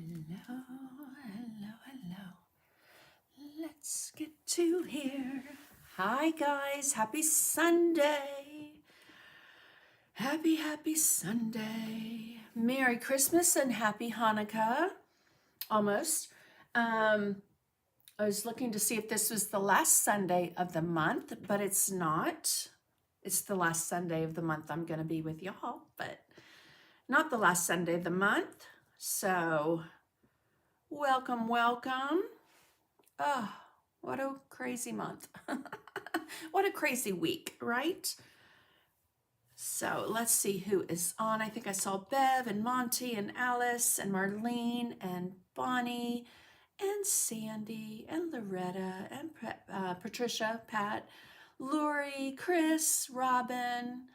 Hello, hello, hello. Let's get to here. Hi, guys. Happy Sunday. Happy Sunday. Merry Christmas and Happy Hanukkah. Almost. I was looking to see if this was the last Sunday of the month, but it's not. It's the last Sunday of the month I'm going to be with y'all, but not the last Sunday of the month. So, welcome, welcome. Oh, what a crazy month. What a crazy week, right? So let's see who is on. I think I saw Bev and Monty and Alice and Marlene and Bonnie and Sandy and Loretta and Patricia, Pat, Lori, Chris, Robin.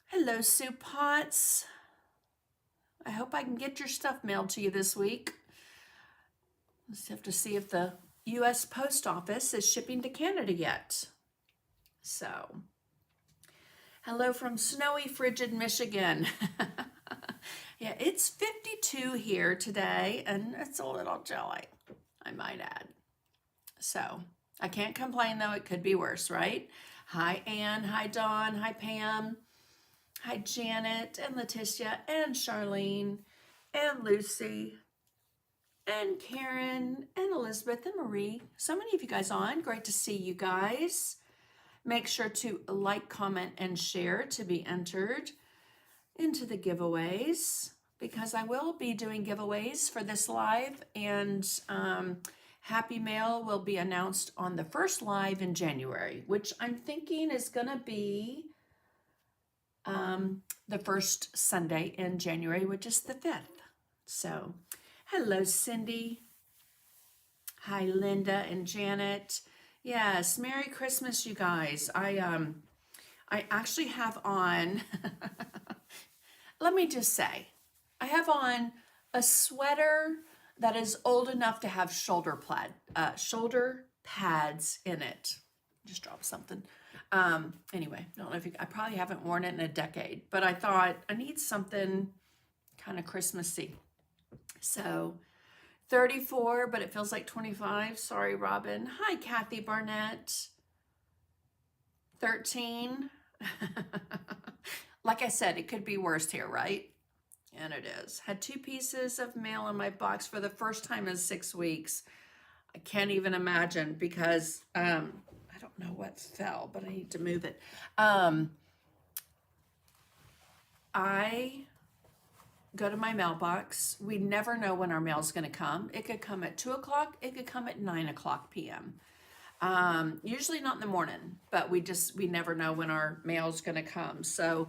Hello, Sue Potts. I hope I can get your stuff mailed to you this week. Let's have to see if the U.S. Post Office is shipping to Canada yet. So, hello from snowy, frigid Michigan. Yeah, it's 52 here today, and it's a little chilly, I might add. So, I can't complain, though. It could be worse, right? Hi, Ann. Hi, Dawn. Hi, Pam. Hi, Janet and Letitia and Charlene and Lucy and Karen and Elizabeth and Marie. So many of you guys on. Great to see you guys. Make sure to like, comment, and share to be entered into the giveaways, because I will be doing giveaways for this live, and Happy Mail will be announced on the first live in January, which I'm thinking is going to be the first Sunday in January, which is the 5th. So, hello, Cindy. Hi, Linda and Janet. Yes, Merry Christmas, you guys. I actually have on, let me just say, I have on a sweater that is old enough to have shoulder pads in it. Just dropped something. Anyway, I don't know if I probably haven't worn it in a decade, but I thought I need something kind of Christmassy. So 34, but it feels like 25. Sorry, Robin. Hi, Kathy Barnett. 13. Like I said, it could be worse here, right? And it is. Had 2 pieces of mail in my box for the first time in 6 weeks. I can't even imagine, because I don't know what fell, but I need to move it. I go to my mailbox. We never know when our mail is going to come. It could come at 2 o'clock. It could come at 9 o'clock p.m. Usually not in the morning, but we never know when our mail is going to come. So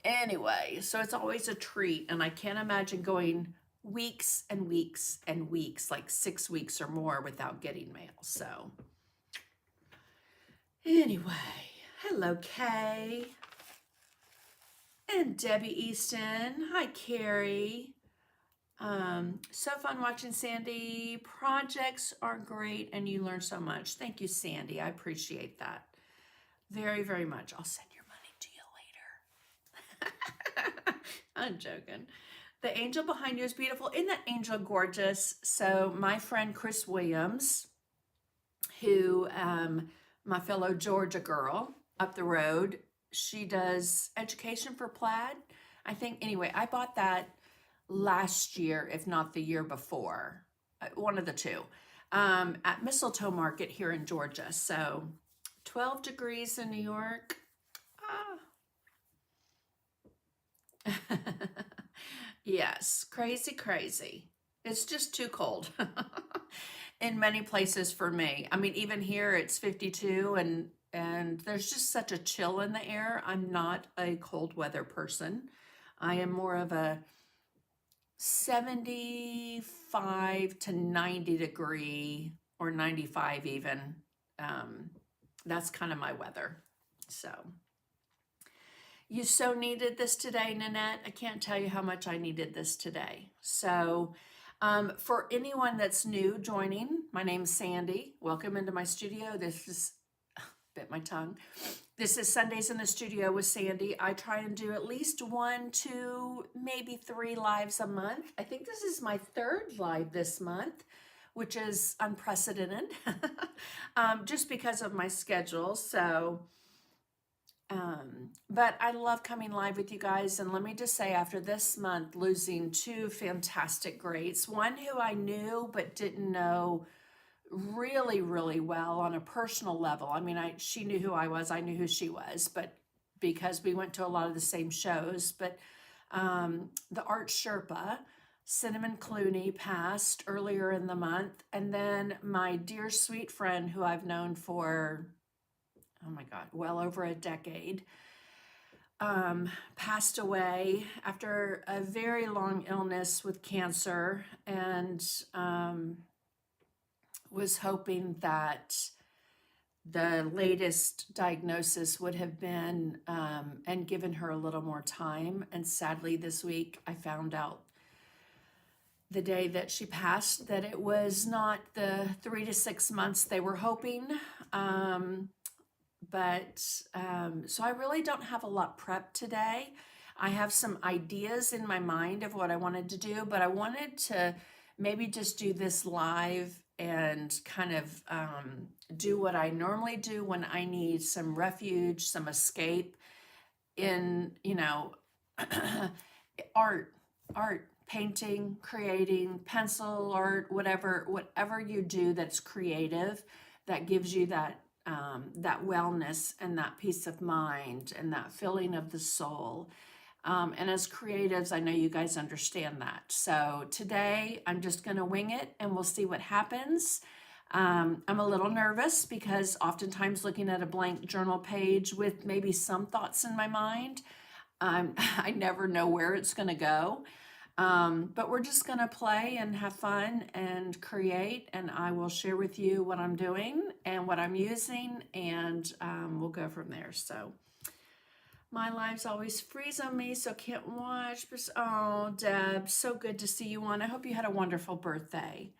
anyway, so it's always a treat, and I can't imagine going weeks and weeks and weeks, like 6 weeks or more, without getting mail. So anyway, hello, Kay and Debbie Easton. Hi, Carrie. So fun watching Sandy. Projects are great and you learn so much. Thank you, Sandy. I appreciate that very, very much. I'll send your money to you later. I'm joking. The angel behind you is beautiful. Isn't that angel gorgeous? So my friend Chris Williams, who, my fellow Georgia girl up the road, she does education for plaid. I think, anyway, I bought that last year, if not the year before, one of the two, at Mistletoe Market here in Georgia. So 12 degrees in New York. Yes, crazy, crazy. It's just too cold in many places for me. I mean, even here it's 52, and there's just such a chill in the air. I'm not a cold weather person. I am more of a 75 to 90 degree, or 95 even. That's kind of my weather. So you so needed this today, Nanette. I can't tell you how much I needed this today. So for anyone that's new joining, my name's Sandy. Welcome into my studio. This has bit my tongue. This is Sundays in the Studio with Sandy. I try and do at least 1, 2, maybe 3 lives a month. I think this is my 3rd live this month, which is unprecedented, just because of my schedule. So, but I love coming live with you guys. And let me just say, after this month, losing 2 fantastic greats, one who I knew but didn't know really, really well on a personal level. I mean, she knew who I was, I knew who she was, but because we went to a lot of the same shows. But the art Sherpa, Cinnamon Clooney, passed earlier in the month. And then my dear sweet friend who I've known for, oh my God, well over a decade, passed away after a very long illness with cancer, and was hoping that the latest diagnosis would have been and given her a little more time. And sadly, this week I found out the day that she passed that it was not the 3 to 6 months they were hoping. So I really don't have a lot prepped today. I have some ideas in my mind of what I wanted to do, but I wanted to maybe just do this live and kind of do what I normally do when I need some refuge, some escape in, art, painting, creating, pencil art, whatever you do that's creative, that gives you that wellness and that peace of mind and that filling of the soul. And as creatives, I know you guys understand that. So today I'm just going to wing it and we'll see what happens. I'm a little nervous because oftentimes looking at a blank journal page with maybe some thoughts in my mind, I never know where it's going to go. But we're just going to play and have fun and create, and I will share with you what I'm doing and what I'm using, and we'll go from there. So my lives always freeze on me, so can't watch. But, oh, Deb, so good to see you on. I hope you had a wonderful birthday.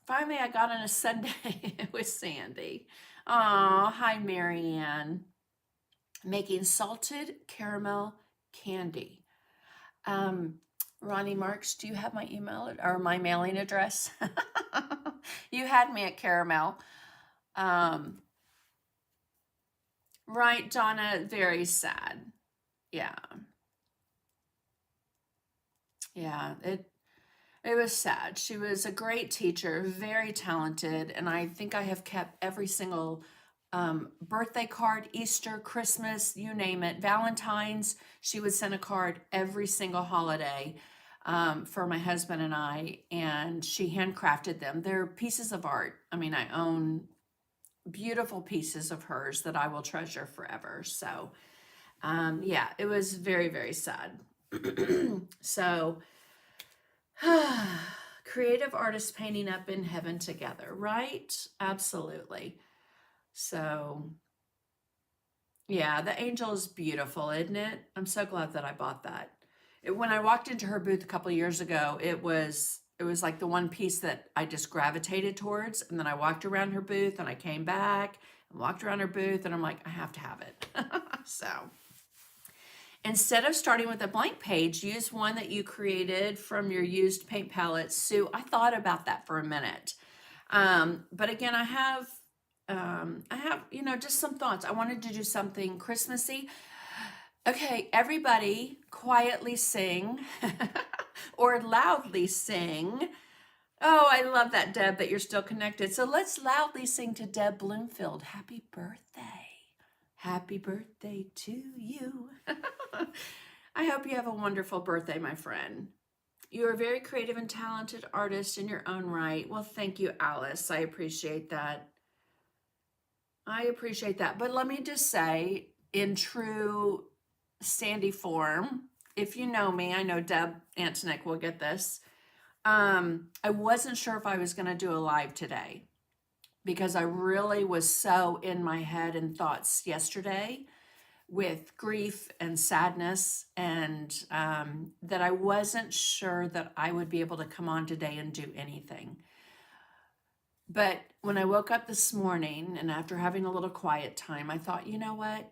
Finally, I got on a Sunday with Sandy. Oh, hi, Marianne. Making salted caramel candy. Ronnie Marks, do you have my email or my mailing address? You had me at caramel. Right, Donna, very sad. Yeah. Yeah, it was sad. She was a great teacher, very talented, and I think I have kept every single birthday card, Easter, Christmas, you name it, Valentine's. She would send a card every single holiday for my husband and I, and she handcrafted them. They're pieces of art. I mean, I own beautiful pieces of hers that I will treasure forever. So yeah, it was very, very sad. So creative artists painting up in heaven together, right? Absolutely. So yeah, the angel is beautiful, isn't it? I'm so glad that I bought that. When I walked into her booth a couple of years ago, it was like the one piece that I just gravitated towards. And then I walked around her booth and I came back and walked around her booth and I'm like, I have to have it. So instead of starting with a blank page, use one that you created from your used paint palettes. Sue, I thought about that for a minute. But again, I have, just some thoughts. I wanted to do something Christmassy. Okay, everybody quietly sing or loudly sing. Oh, I love that, Deb, that you're still connected. So let's loudly sing to Deb Bloomfield. Happy birthday. Happy birthday to you. I hope you have a wonderful birthday, my friend. You're a very creative and talented artist in your own right. Well, thank you, Alice. I appreciate that. But let me just say, in true Sandy form, if you know me, I know Deb Antonik will get this. I wasn't sure if I was going to do a live today because I really was so in my head and thoughts yesterday with grief and sadness, and that I wasn't sure that I would be able to come on today and do anything. But when I woke up this morning and after having a little quiet time, I thought, you know what?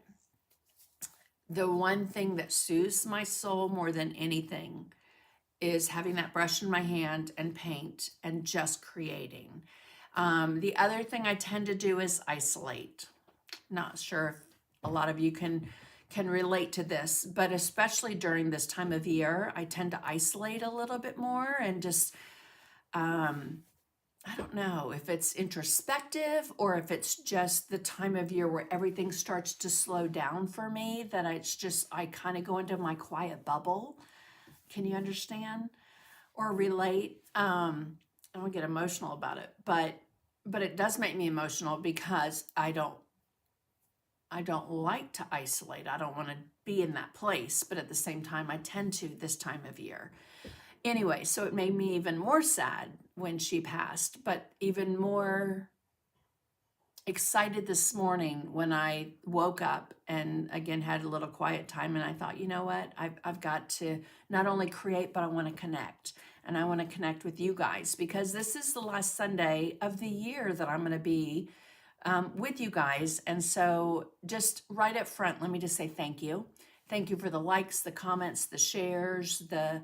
The one thing that soothes my soul more than anything is having that brush in my hand and paint and just creating. The other thing I tend to do is isolate. Not sure if a lot of you can relate to this, but especially during this time of year, I tend to isolate a little bit more and just I don't know if it's introspective or if it's just the time of year where everything starts to slow down for me, that I kind of go into my quiet bubble. Can you understand or relate? I don't get emotional about it, but it does make me emotional because I don't like to isolate. I don't want to be in that place, but at the same time I tend to this time of year. Anyway, so it made me even more sad when she passed, but even more excited this morning when I woke up and again had a little quiet time, and I thought, you know what, I've got to not only create, but I want to connect. And I want to connect with you guys because this is the last Sunday of the year that I'm going to be with you guys. And so just right up front, let me just say thank you. Thank you for the likes, the comments, the shares, the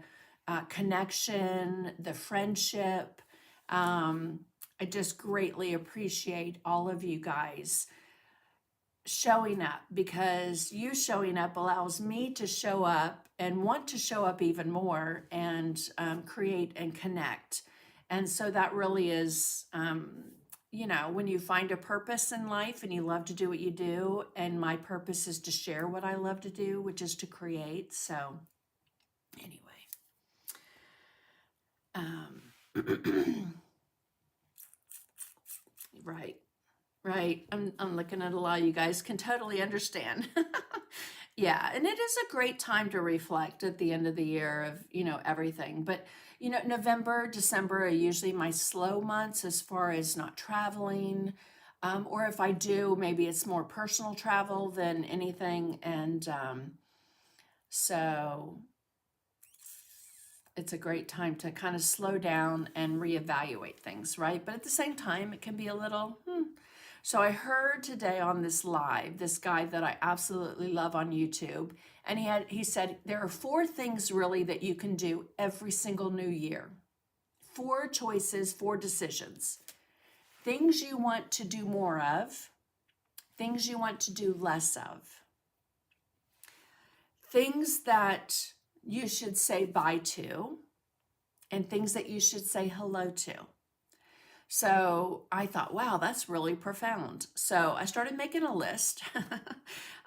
connection, the friendship. I just greatly appreciate all of you guys showing up, because you showing up allows me to show up and want to show up even more and create and connect. And so that really is, you know, when you find a purpose in life and you love to do what you do, and my purpose is to share what I love to do, which is to create. So anyway. Right. I'm looking at a lot of you guys can totally understand. Yeah, and it is a great time to reflect at the end of the year of, you know, everything. But, you know, November, December are usually my slow months as far as not traveling. Or if I do, maybe it's more personal travel than anything. And so it's a great time to kind of slow down and reevaluate things, right? But at the same time, it can be a little, So I heard today on this live, this guy that I absolutely love on YouTube, and he said there are 4 things really that you can do every single new year. 4 choices, 4 decisions. Things you want to do more of, things you want to do less of. Things that you should say bye to, and things that you should say hello to. So I thought, wow, that's really profound. So I started making a list.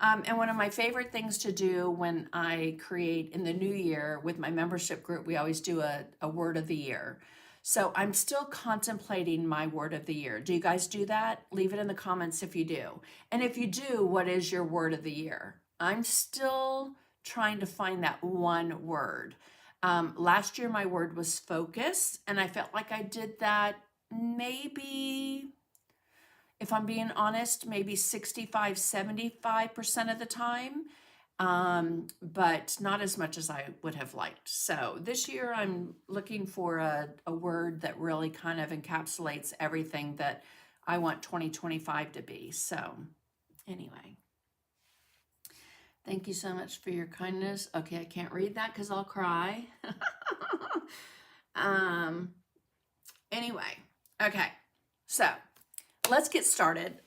And one of my favorite things to do when I create in the new year with my membership group, we always do a word of the year. So I'm still contemplating my word of the year. Do you guys do that? Leave it in the comments if you do. And if you do, what is your word of the year? I'm still trying to find that one word. Last year, my word was focus, and I felt like I did that maybe, if I'm being honest, maybe 65, 75% of the time, but not as much as I would have liked. So this year I'm looking for a word that really kind of encapsulates everything that I want 2025 to be. So anyway, thank you so much for your kindness. Okay, I can't read that because I'll cry. Anyway. Okay, so let's get started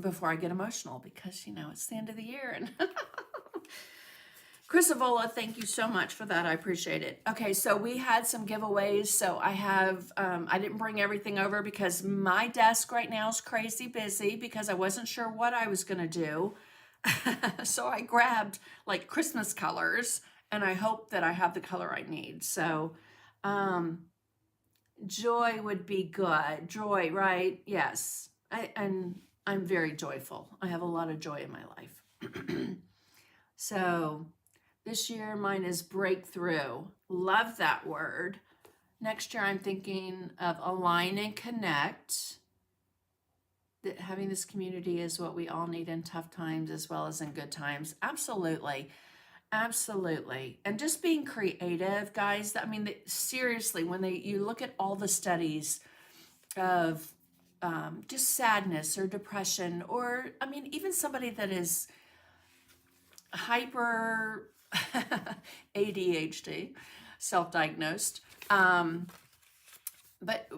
before I get emotional, because, you know, it's the end of the year. And Chris Avola, thank you so much for that. I appreciate it. Okay, so we had some giveaways. So I have, I didn't bring everything over because my desk right now is crazy busy because I wasn't sure what I was going to do. So I grabbed like Christmas colors, and I hope that I have the color I need. So, joy would be good. Joy, right? Yes. And I'm very joyful. I have a lot of joy in my life. So this year mine is breakthrough. Love that word. Next year I'm thinking of align and connect. That having this community is what we all need in tough times as well as in good times. Absolutely. Absolutely. And just being creative, guys. I mean, seriously, when you look at all the studies of just sadness or depression, or I mean, even somebody that is hyper ADHD, self-diagnosed, but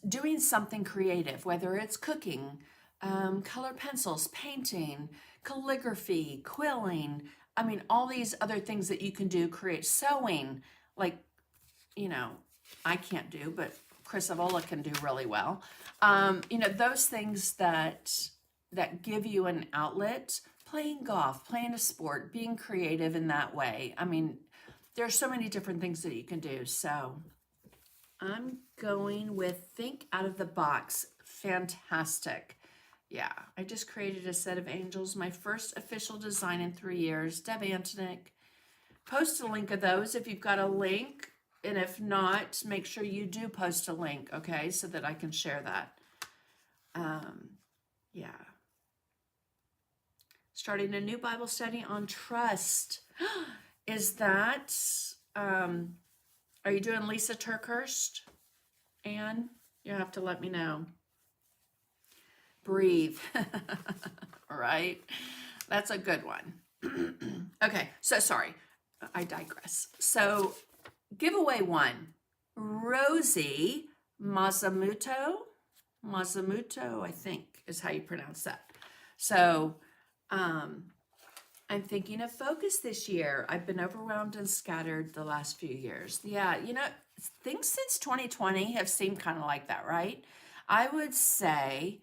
doing something creative, whether it's cooking, color pencils, painting, calligraphy, quilling. I mean, all these other things that you can do, create sewing, like, you know, I can't do, but Chris Avola can do really well. You know, those things that give you an outlet, playing golf, playing a sport, being creative in that way. I mean, there's so many different things that you can do. So I'm going with think out of the box. Fantastic. Yeah, I just created a set of angels, my first official design in 3 years. Deb Antonik. Post a link of those if you've got a link. And if not, make sure you do post a link, okay, so that I can share that. Yeah. Starting a new Bible study on trust. Is that, are you doing Lisa Turkhurst? Anne, you have to let me know. Breathe. All right. That's a good one. Okay, so sorry, I digress. So giveaway one, Rosie Mazamuto, I think is how you pronounce that. So I'm thinking of focus this year. I've been overwhelmed and scattered the last few years. Yeah, you know, things since 2020 have seemed kind of like that, right? I would say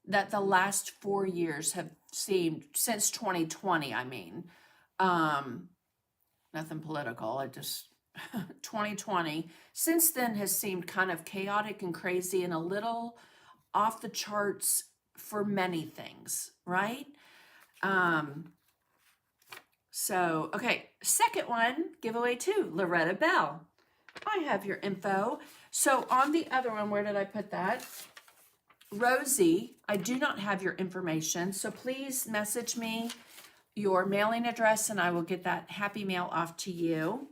that the last 4 years have seemed, since 2020, I mean, nothing political, I just, 2020, since then has seemed kind of chaotic and crazy and a little off the charts for many things, right? So, okay, second one, giveaway two, Loretta Bell. I have your info. So on the other one, where did I put that? Rosie, I do not have your information, so please message me your mailing address and I will get that happy mail off to you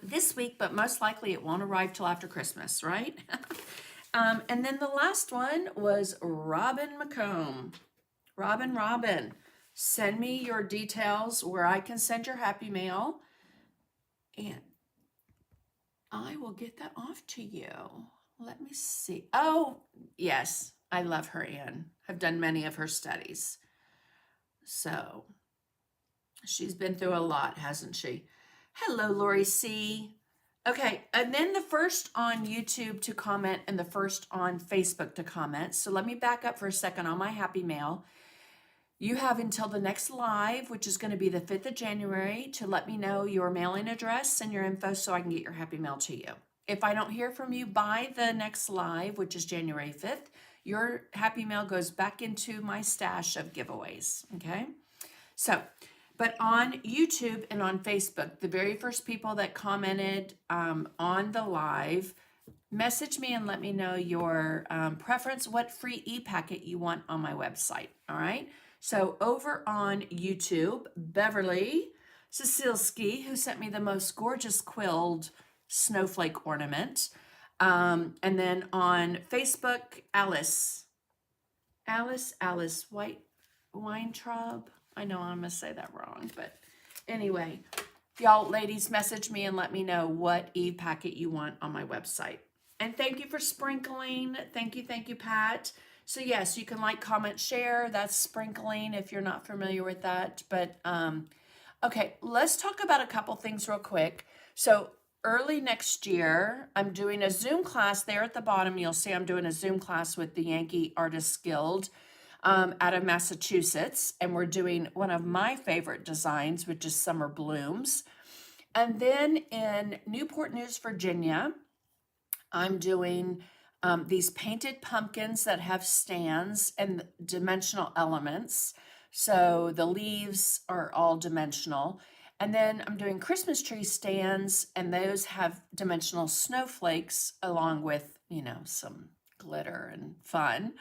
this week, but most likely it won't arrive till after Christmas, right? And then the last one was Robin McComb. Robin, send me your details where I can send your happy mail and I will get that off to you. Let me see. Oh, yes, I love her, Anne. I've done many of her studies. So she's been through a lot, hasn't she? Hello, Lori C. Okay, and then the first on YouTube to comment and the first on Facebook to comment. So let me back up for a second on my happy mail. You have until the next live, which is going to be the 5th of January, to let me know your mailing address and your info so I can get your happy mail to you. If I don't hear from you by the next live, which is January 5th, your happy mail goes back into my stash of giveaways, okay? So, but on YouTube and on Facebook, the very first people that commented on the live, message me and let me know your preference, what free e-packet you want on my website, all right? So over on YouTube, Beverly Cecilski, who sent me the most gorgeous quilled snowflake ornament. And then on Facebook, Alice Weintraub. I know I'm going to say that wrong, but anyway, y'all ladies, message me and let me know what Eve packet you want on my website. And thank you for sprinkling. Thank you, Pat. So yes, you can like, comment, share. That's sprinkling if you're not familiar with that. But okay, let's talk about a couple things real quick. So early next year, I'm doing a Zoom class there at the bottom. You'll see I'm doing a Zoom class with the Yankee Artists Guild out of Massachusetts. And we're doing one of my favorite designs, which is Summer Blooms. And then in Newport News, Virginia, I'm doing these painted pumpkins that have stands and dimensional elements. So the leaves are all dimensional. And then I'm doing Christmas tree stands, and those have dimensional snowflakes along with, you know, some glitter and fun.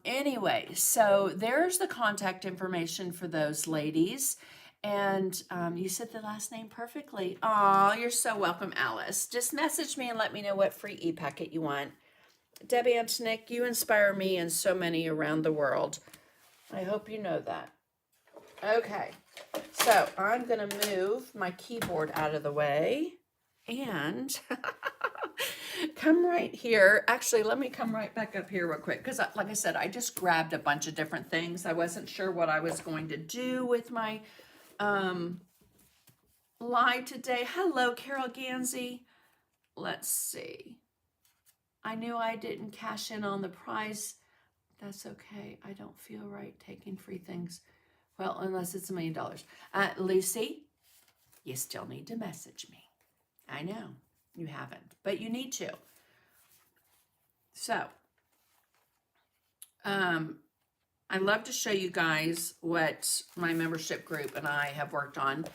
Anyway, so there's the contact information for those ladies. And you said the last name perfectly. Oh, you're so welcome, Alice. Just message me and let me know what free e-packet you want. Debbie Antonick, you inspire me and so many around the world. I hope you know that. Okay, so I'm going to move my keyboard out of the way and come right here. Actually, let me come right back up here real quick because, like I said, I just grabbed a bunch of different things. I wasn't sure what I was going to do with my live today. Hello, Carol Gansey. Let's see. I knew I didn't cash in on the prize. That's okay. I don't feel right taking free things. Well, unless it's $1 million. Lucy, you still need to message me. I know you haven't, but you need to. So, I love to show you guys what my membership group and I have worked on.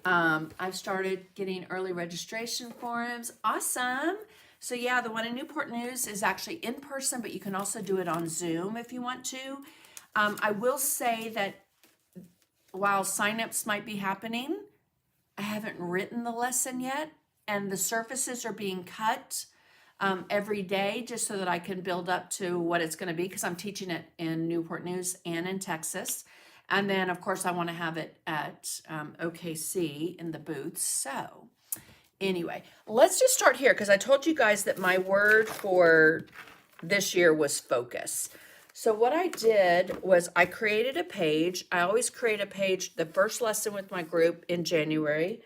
I've started getting early registration forms. Awesome. So yeah, the one in Newport News is actually in person, but you can also do it on Zoom if you want to. I will say that while signups might be happening, I haven't written the lesson yet, and the surfaces are being cut every day just so that I can build up to what it's going to be, because I'm teaching it in Newport News and in Texas. And then, of course, I want to have it at OKC in the booths. So anyway, let's just start here because I told you guys that my word for this year was focus. So what I did was I created a page. I always create a page, the first lesson with my group in January,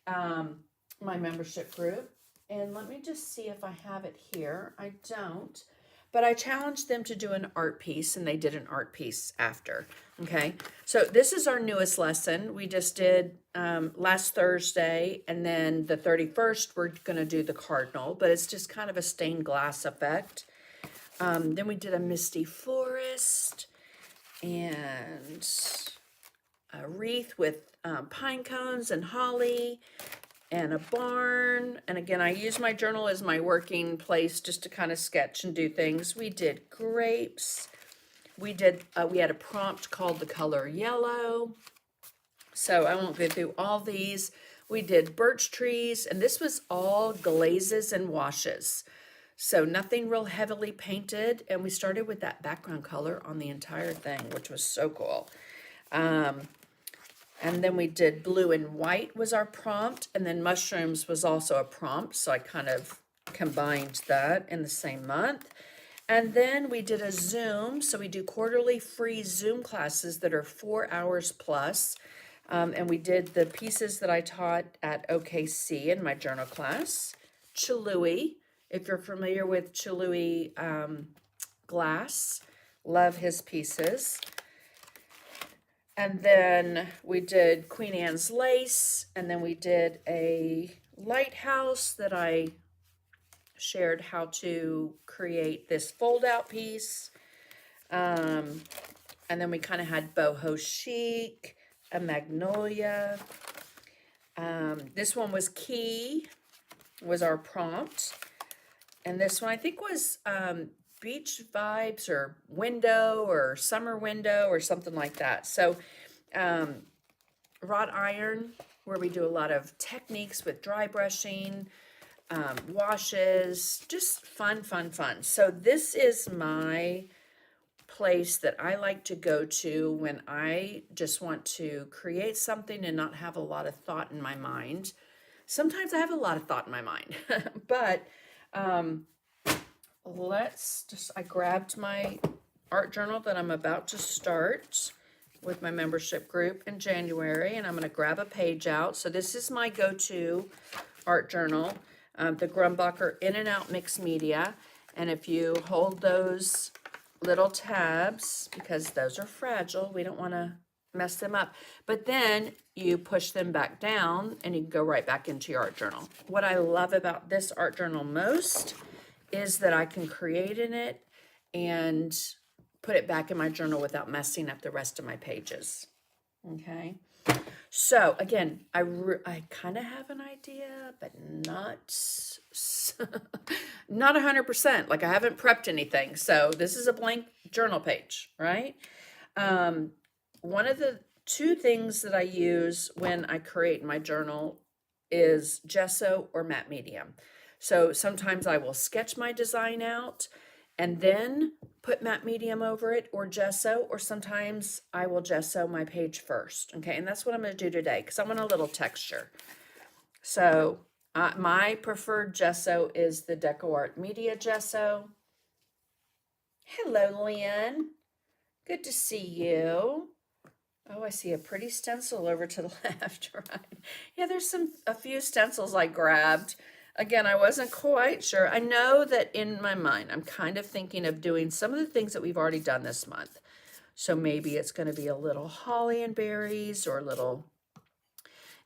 my membership group. And let me just see if I have it here. I don't, but I challenged them to do an art piece, and they did an art piece after. Okay, so this is our newest lesson. We just did last Thursday, and then the 31st, we're going to do the cardinal, but it's just kind of a stained glass effect. Then we did a misty forest and a wreath with pine cones and holly and a barn. And again, I use my journal as my working place just to kind of sketch and do things. We did grapes. We had a prompt called the color yellow. So I won't go through all these. We did birch trees, and this was all glazes and washes. So nothing real heavily painted. And we started with that background color on the entire thing, which was so cool. And then we did blue and white was our prompt. And then mushrooms was also a prompt. So I kind of combined that in the same month. And then we did a Zoom. So we do quarterly free Zoom classes that are 4 hours plus. And we did the pieces that I taught at OKC in my journal class. Chalui, if you're familiar with Chalui Glass, love his pieces. And then we did Queen Anne's Lace, and then we did a lighthouse that I shared how to create this fold-out piece. And then we kind of had boho chic, a magnolia. This one was key, was our prompt. And this one I think was beach vibes or window or summer window or something like that. So wrought iron, where we do a lot of techniques with dry brushing, washes, just fun. So this is my place that I like to go to when I just want to create something and not have a lot of thought in my mind. Sometimes I have a lot of thought in my mind, but I grabbed my art journal that I'm about to start with my membership group in January, and I'm going to grab a page out. So this is my go-to art journal, the Grumbacher In and Out Mixed Media. And if you hold those little tabs, because those are fragile, we don't want to mess them up, but then you push them back down and you can go right back into your art journal. What I love about this art journal most is that I can create in it and put it back in my journal without messing up the rest of my pages. Okay. So again, I kind of have an idea, but not 100%. Like I haven't prepped anything. So this is a blank journal page, right? One of the two things that I use when I create my journal is gesso or matte medium. So sometimes I will sketch my design out, and then put matte medium over it or gesso, or sometimes I will gesso my page first. Okay, and that's what I'm going to do today because I want a little texture. So my preferred gesso is the DecoArt Media Gesso. Hello, Lynn. Good to see you. Oh, I see a pretty stencil over to the left, right? Yeah, there's a few stencils I grabbed. Again, I wasn't quite sure. I know that in my mind, I'm kind of thinking of doing some of the things that we've already done this month. So maybe it's going to be a little holly and berries or little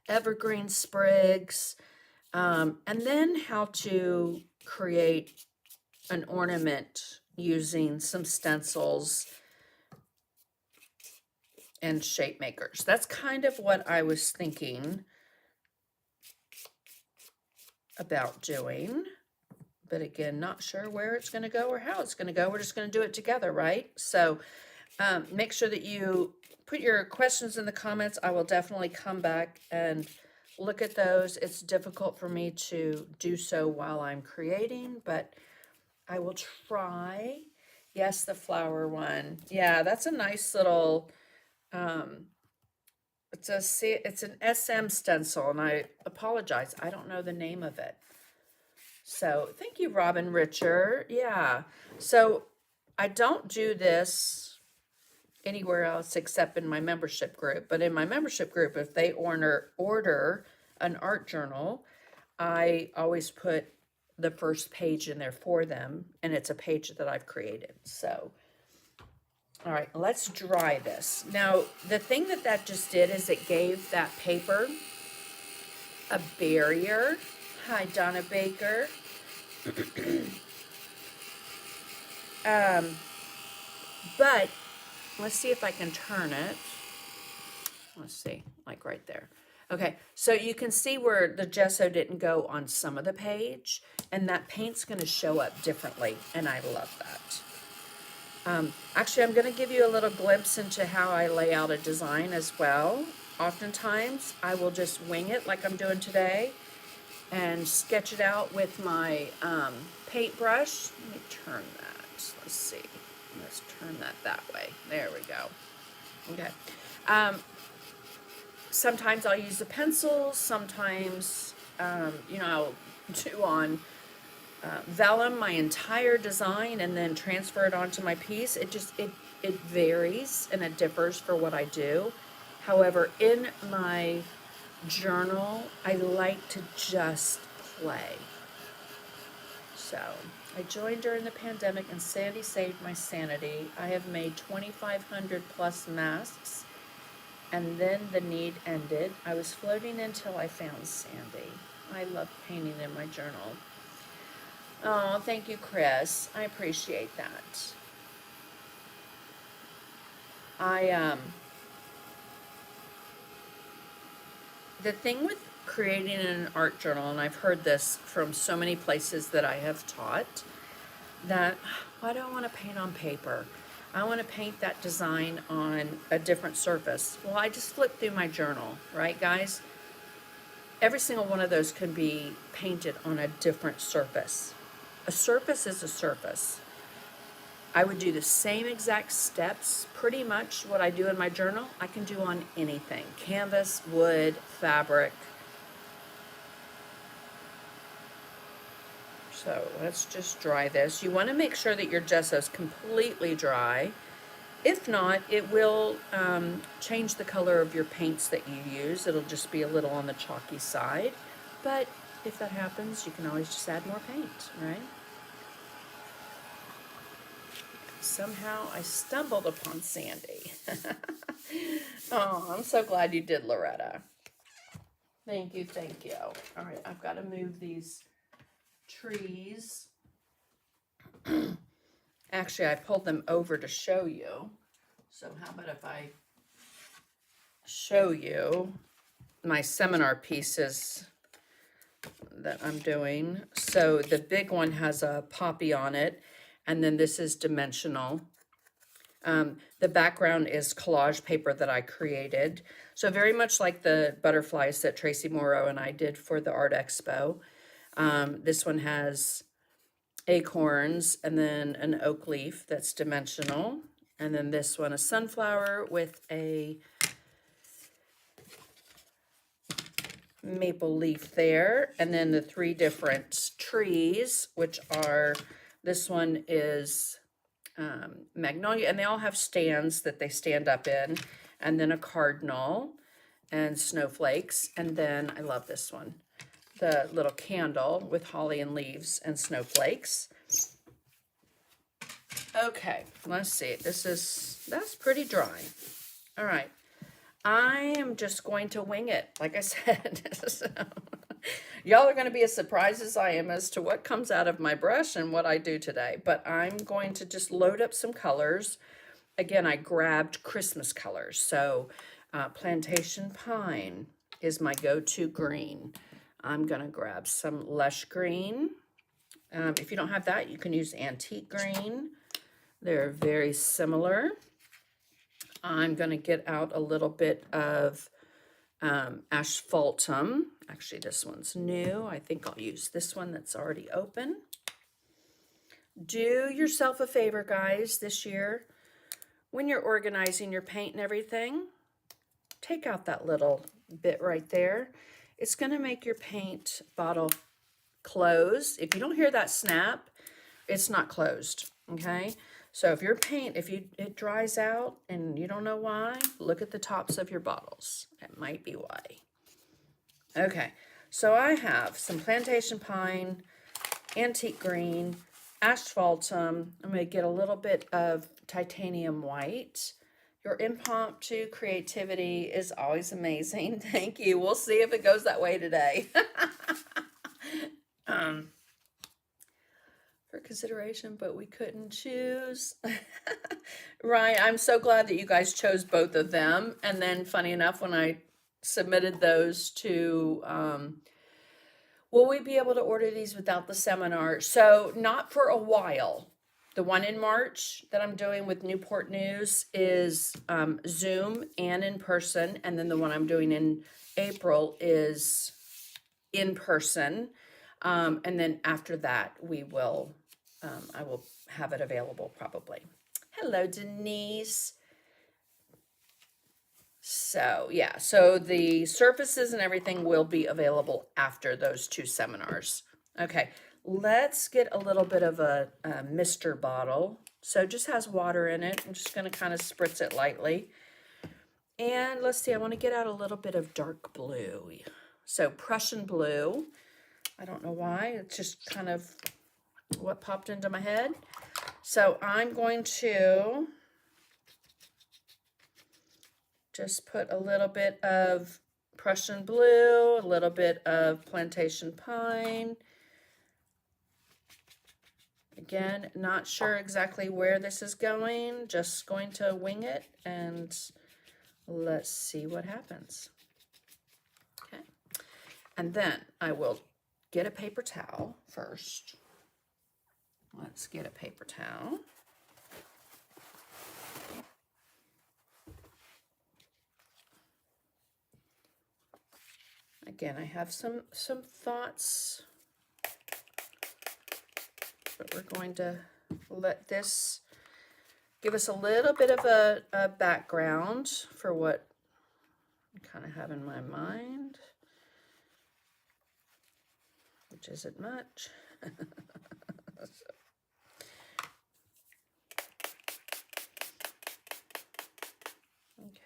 evergreen sprigs. And then how to create an ornament using some stencils and shape makers. That's kind of what I was thinking about doing, but again, not sure where it's going to go or how it's going to go. We're just going to do it together, right? So make sure that you put your questions in the comments. I will definitely come back and look at those. It's difficult for me to do so while I'm creating, but I will try. Yes, the flower one. Yeah, that's a nice little it's an SM stencil, and I apologize, I don't know the name of it. So thank you, Robin Richer. Yeah. So I don't do this anywhere else except in my membership group. But in my membership group, if they order an art journal, I always put the first page in there for them, and it's a page that I've created. So all right, let's dry this. Now, the thing that just did is it gave that paper a barrier. Hi, Donna Baker. But let's see if I can turn it. Let's see, like right there. Okay, so you can see where the gesso didn't go on some of the page, and that paint's going to show up differently, and I love that. Actually, I'm going to give you a little glimpse into how I lay out a design as well. Oftentimes, I will just wing it like I'm doing today and sketch it out with my paintbrush. Let me turn that. Let's see. Let's turn that way. There we go. Okay. Sometimes I'll use a pencil. Sometimes, I'll do on vellum my entire design and then transfer it onto my piece. It varies and it differs for what I do. However, in my journal, I like to just play. So I joined during the pandemic and Sandy saved my sanity. I have made 2,500 plus masks, and then the need ended. I was floating until I found Sandy. I love painting in my journal. Oh, thank you, Chris. I appreciate that. The thing with creating an art journal, and I've heard this from so many places that I have taught, that why do I want to paint on paper? I want to paint that design on a different surface. Well, I just flip through my journal, right, guys? Every single one of those can be painted on a different surface. A surface is a surface. I would do the same exact steps, pretty much what I do in my journal, I can do on anything. Canvas, wood, fabric. So let's just dry this. You want to make sure that your gesso is completely dry. If not, it will change the color of your paints that you use. It'll just be a little on the chalky side. But if that happens, you can always just add more paint, right? Somehow I stumbled upon Sandy. Oh, I'm so glad you did, Loretta. Thank you, thank you. All right, I've got to move these trees. Actually, I pulled them over to show you. So how about if I show you my seminar pieces that I'm doing. So the big one has a poppy on it, and then this is dimensional. The background is collage paper that I created. So very much like the butterflies that Tracy Morrow and I did for the Art Expo. This one has acorns, and then an oak leaf that's dimensional. And then this one, a sunflower with a maple leaf there. And then the 3 different trees, which are, this one is magnolia, and they all have stands that they stand up in. And then a cardinal and snowflakes. And then I love this one, the little candle with holly and leaves and snowflakes. Okay, let's see. That's pretty dry. All right. I am just going to wing it, like I said. So, y'all are going to be as surprised as I am as to what comes out of my brush and what I do today. But I'm going to just load up some colors. Again, I grabbed Christmas colors. So plantation pine is my go-to green. I'm going to grab some lush green. If you don't have that, you can use antique green. They're very similar. I'm going to get out a little bit of asphaltum. Actually, this one's new. I think I'll use this one that's already open. Do yourself a favor, guys, this year. When you're organizing your paint and everything, take out that little bit right there. It's going to make your paint bottle close. If you don't hear that snap, it's not closed, okay? So if your paint, it dries out and you don't know why, look at the tops of your bottles. That might be why. Okay, so I have some plantation pine, antique green, asphaltum. I'm going to get a little bit of titanium white. Your impromptu creativity is always amazing. Thank you. We'll see if it goes that way today. For consideration, but we couldn't choose. Right, I'm so glad that you guys chose both of them. And then funny enough, when I submitted those to, will we be able to order these without the seminar? So not for a while. The one in March that I'm doing with Newport News is Zoom and in person. And then the one I'm doing in April is in person. And then after that, I will have it available probably. Hello, Denise. So yeah, so the surfaces and everything will be available after those 2 seminars. Okay, let's get a little bit of a mister bottle. So it just has water in it. I'm just going to kind of spritz it lightly. And let's see, I want to get out a little bit of dark blue. So Prussian blue. I don't know why, it's just kind of what popped into my head. So I'm going to just put a little bit of Prussian blue, a little bit of plantation pine. Again, not sure exactly where this is going, just going to wing it and let's see what happens. Okay, and then I will get a paper towel first. Let's get a paper towel. Again, I have some thoughts, but we're going to let this give us a little bit of a background for what I kind of have in my mind, which isn't much.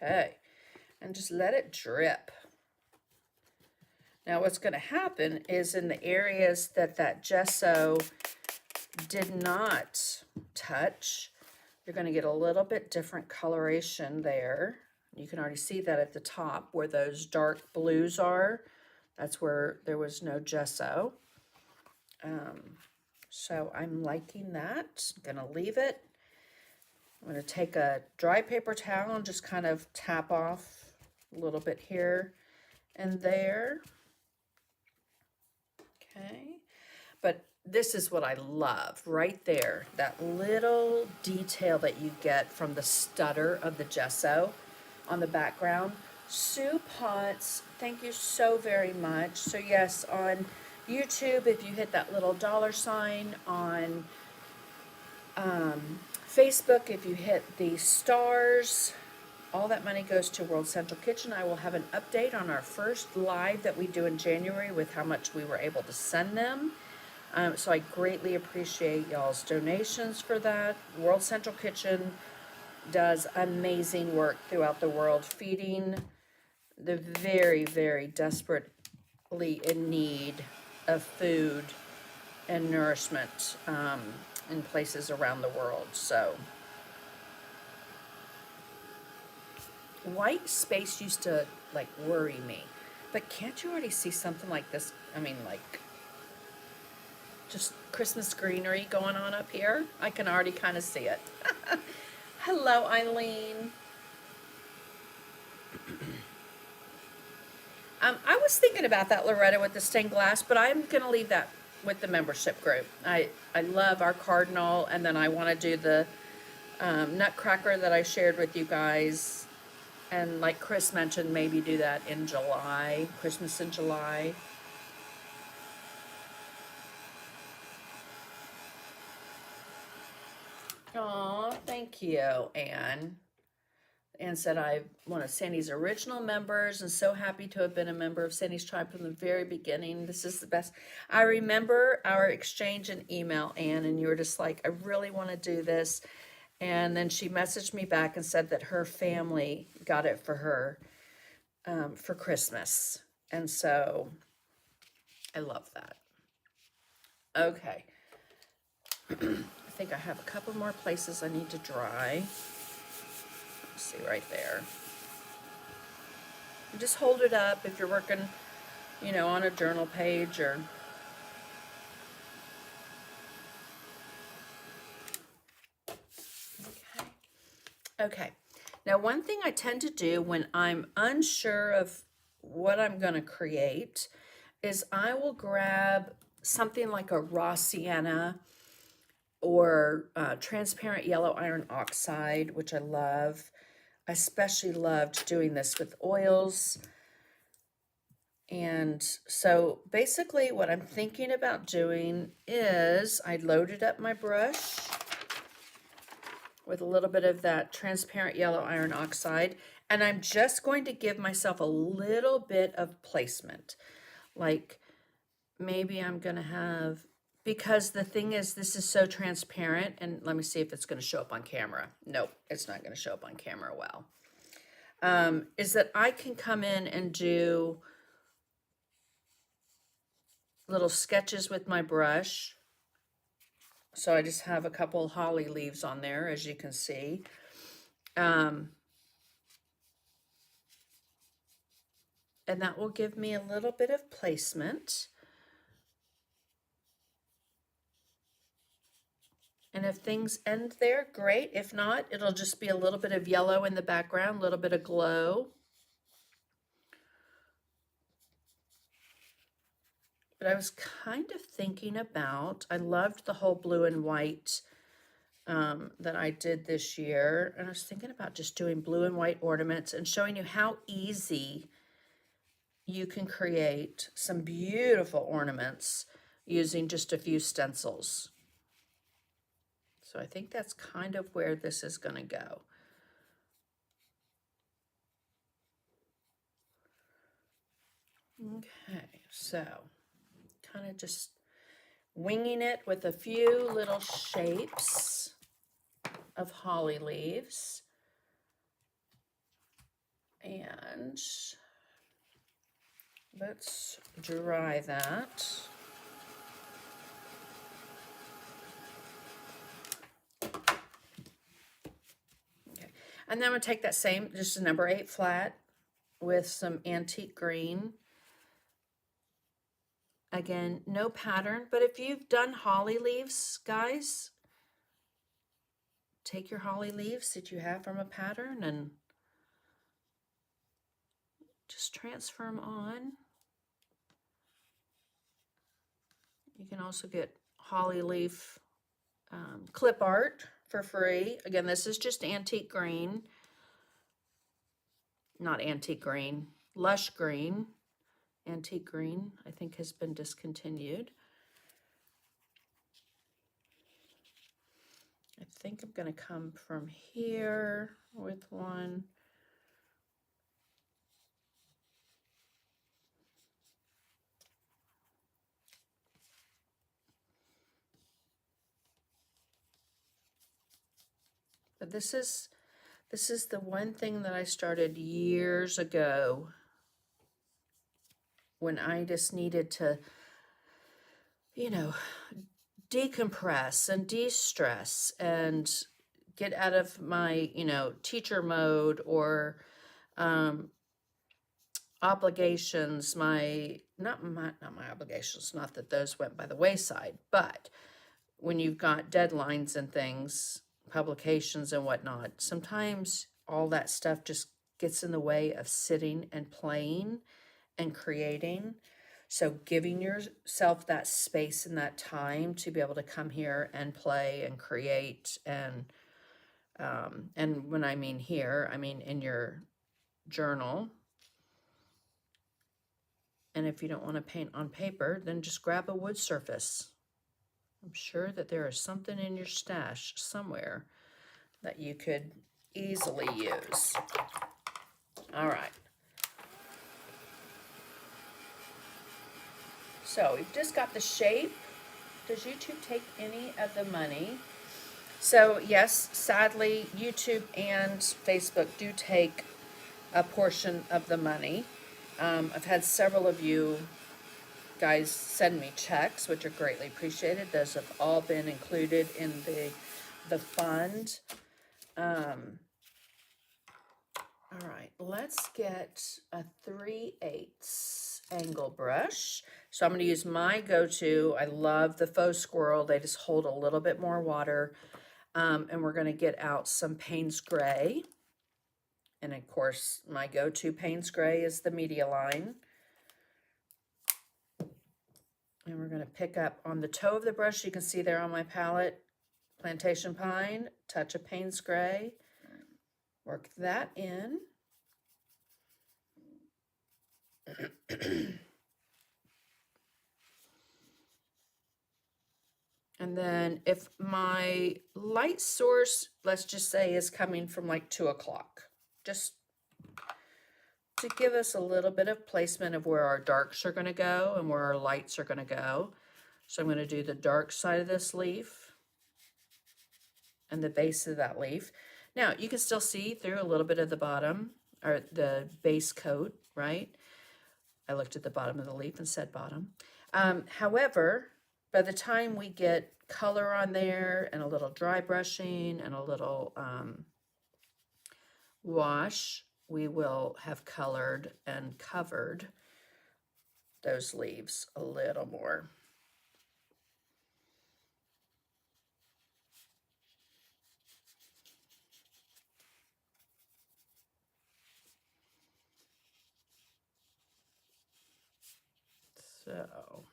Okay, and just let it drip. Now what's going to happen is in the areas that gesso did not touch, you're going to get a little bit different coloration there. You can already see that at the top where those dark blues are. That's where there was no gesso. So I'm liking that. I'm going to leave it. I'm going to take a dry paper towel and just kind of tap off a little bit here and there. Okay, but this is what I love right there, that little detail that you get from the stutter of the gesso on the background. Sue Potts, thank you so very much. So yes, on YouTube, if you hit that little $sign on Facebook, if you hit the stars, all that money goes to World Central Kitchen. I will have an update on our first live that we do in January with how much we were able to send them. So I greatly appreciate y'all's donations for that. World Central Kitchen does amazing work throughout the world, feeding the very, very desperately in need of food and nourishment in places around the world. So white space used to like worry me, but can't you already see something like this? I mean, like just Christmas greenery going on up here. I can already kind of see it. Hello, Eileen. I was thinking about that, Loretta, with the stained glass, but I'm going to leave that with the membership group. I love our cardinal, and then I want to do the nutcracker that I shared with you guys. And like Chris mentioned, maybe do that in July, Christmas in July. Aw, thank you, Anne. Anne said, I'm one of Sandy's original members and so happy to have been a member of Sandy's tribe from the very beginning. This is the best. I remember our exchange in email, Anne, and you were just like, I really want to do this. And then she messaged me back and said that her family got it for her for Christmas. And so I love that. Okay. I think I have a couple more places I need to dry. Let's see right there. You just hold it up if you're working, you know, on a journal page or okay. Now, one thing I tend to do when I'm unsure of what I'm going to create is I will grab something like a raw sienna or transparent yellow iron oxide, which I love. I especially loved doing this with oils. And so basically what I'm thinking about doing is I loaded up my brush with a little bit of that transparent yellow iron oxide, and I'm just going to give myself a little bit of placement. Like maybe I'm going to have, because the thing is, this is so transparent, and let me see if it's going to show up on camera. Nope, it's not going to show up on camera well. Is that I can come in and do little sketches with my brush. So I just have a couple holly leaves on there, as you can see. And that will give me a little bit of placement. And if things end there, great. If not, it'll just be a little bit of yellow in the background, a little bit of glow. But I was kind of thinking about, I loved the whole blue and white that I did this year. And I was thinking about just doing blue and white ornaments and showing you how easy you can create some beautiful ornaments using just a few stencils. So I think that's kind of where this is going to go. Okay, so kind of just winging it with a few little shapes of holly leaves. And let's dry that. Okay, and then I'm going to take that same, just a number 8 flat with some antique green. Again, no pattern, but if you've done holly leaves, guys, take your holly leaves that you have from a pattern and just transfer them on. You can also get holly leaf clip art for free. Again, this is just antique green, not antique green, lush green. antique green, I think has been discontinued. I think I'm going to come from here with one. But this is the one thing that I started years ago when I just needed to, you know, decompress and de-stress and get out of my, teacher mode or obligations, not my obligations, not that those went by the wayside, but when you've got deadlines and things, publications and whatnot, sometimes all that stuff just gets in the way of sitting and playing and creating. So giving yourself that space and that time to be able to come here and play and create and when I mean here, I mean in your journal. And if you don't want to paint on paper, then just grab a wood surface. I'm sure that there is something in your stash somewhere that you could easily use. All right. So we've just got the shape. Does YouTube take any of the money? So yes, sadly, YouTube and Facebook do take a portion of the money. I've had several of you guys send me checks, which are greatly appreciated. Those have all been included in the fund. All right, let's get a 3/8 angle brush. So I'm going to use my go-to. I love the faux squirrel. They just hold a little bit more water. And we're going to get out some Payne's Gray. And of course, my go-to Payne's Gray is the Media Line. And we're going to pick up on the toe of the brush. You can see there on my palette, Plantation Pine, touch of Payne's Gray. Work that in. And then if my light source, let's just say, is coming from like 2 o'clock, just to give us a little bit of placement of where our darks are going to go and where our lights are going to go. So I'm going to do the dark side of this leaf and the base of that leaf. Now you can still see through a little bit of the bottom or the base coat, right? I looked at the bottom of the leaf and said bottom. However, by the time we get color on there and a little dry brushing and a little wash, we will have colored and covered those leaves a little more. So,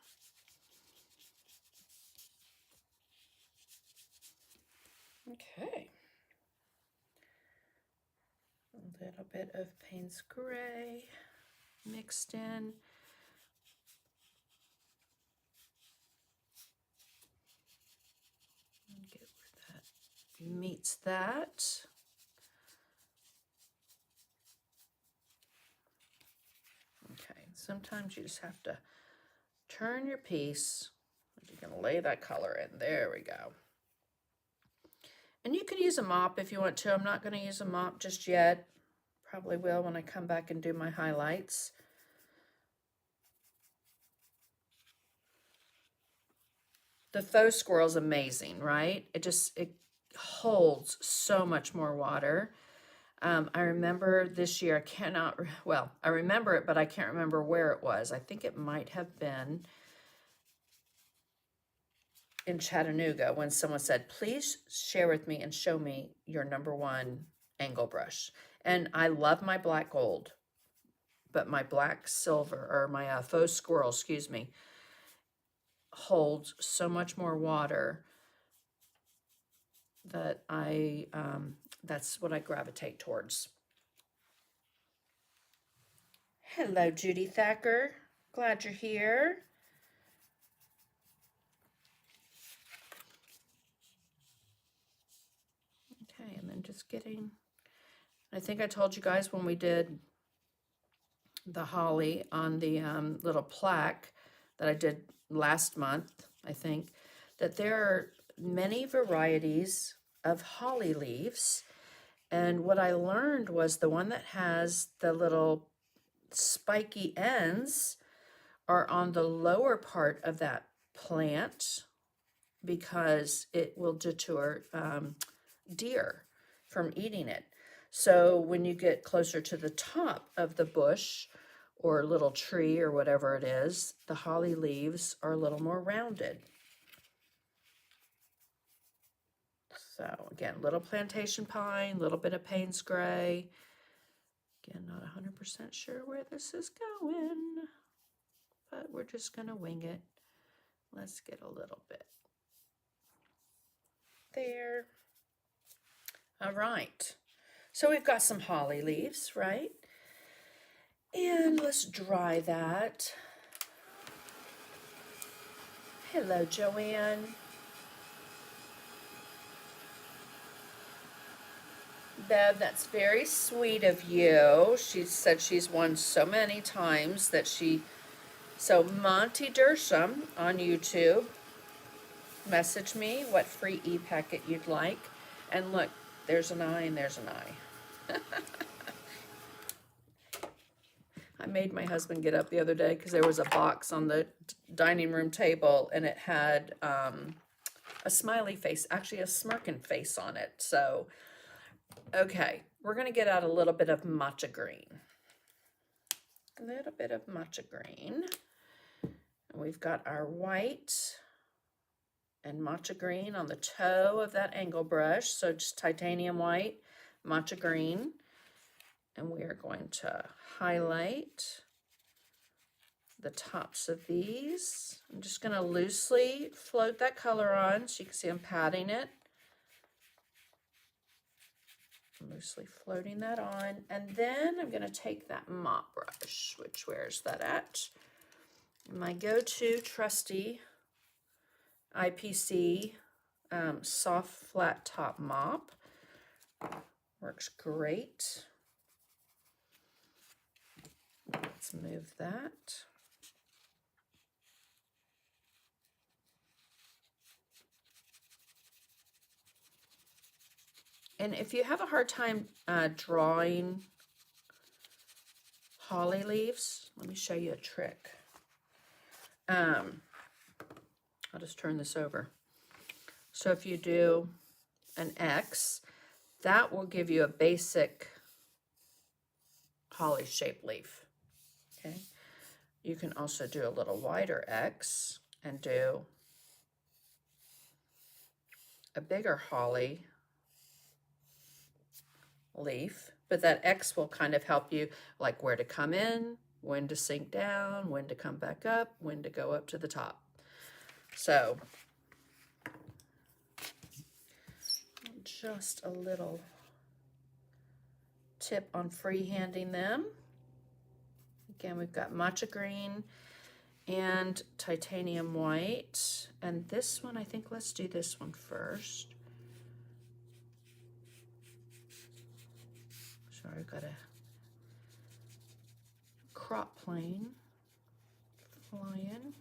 okay. A little bit of Payne's Gray mixed in. Get where that meets that. Okay, sometimes you just have to turn your piece. You can lay that color in. There we go. And you could use a mop if you want to. I'm not going to use a mop just yet. Probably will when I come back and do my highlights. The faux squirrel is amazing, right? It holds so much more water. I remember this year, I remember it, but I can't remember where it was. I think it might have been in Chattanooga when someone said, please share with me and show me your #1 angle brush. And I love my black gold, but my black silver, or my faux squirrel, excuse me, holds so much more water that that's what I gravitate towards. Hello, Judy Thacker. Glad you're here. Okay, and then just getting, I think I told you guys when we did the holly on the little plaque that I did last month, I think, that there are many varieties of holly leaves. And what I learned was the one that has the little spiky ends are on the lower part of that plant because it will deter deer from eating it. So when you get closer to the top of the bush or little tree or whatever it is, the holly leaves are a little more rounded. So again, little plantation pine, little bit of Payne's gray. Again, not 100% sure where this is going, but we're just gonna wing it. Let's get a little bit there. All right, so we've got some holly leaves, right? And let's dry that. Hello, Joanne. Bev, that's very sweet of you. She said she's won so many times that so Monty Dersham on YouTube, message me what free e-packet you'd like. And look, there's an eye and there's an eye. I made my husband get up the other day because there was a box on the dining room table and it had a smiley face, actually a smirking face on it. So, okay, we're going to get out a little bit of matcha green. A little bit of matcha green. And we've got our white and matcha green on the toe of that angle brush. So just titanium white, matcha green. And we are going to highlight the tops of these. I'm just going to loosely float that color on so you can see I'm patting it. I'm loosely floating that on. And then I'm going to take that mop brush, where's that at? My go-to trusty IPC soft flat top mop. Works great. Let's move that. And if you have a hard time drawing holly leaves, let me show you a trick. I'll just turn this over. So if you do an X, that will give you a basic holly shaped leaf. Okay. You can also do a little wider X and do a bigger holly leaf, but that X will kind of help you like where to come in, when to sink down, when to come back up, when to go up to the top. So just a little tip on freehanding them. Again, we've got matcha green and titanium white. And this one, I think let's do this one first. Sorry, I've got a crop plane flying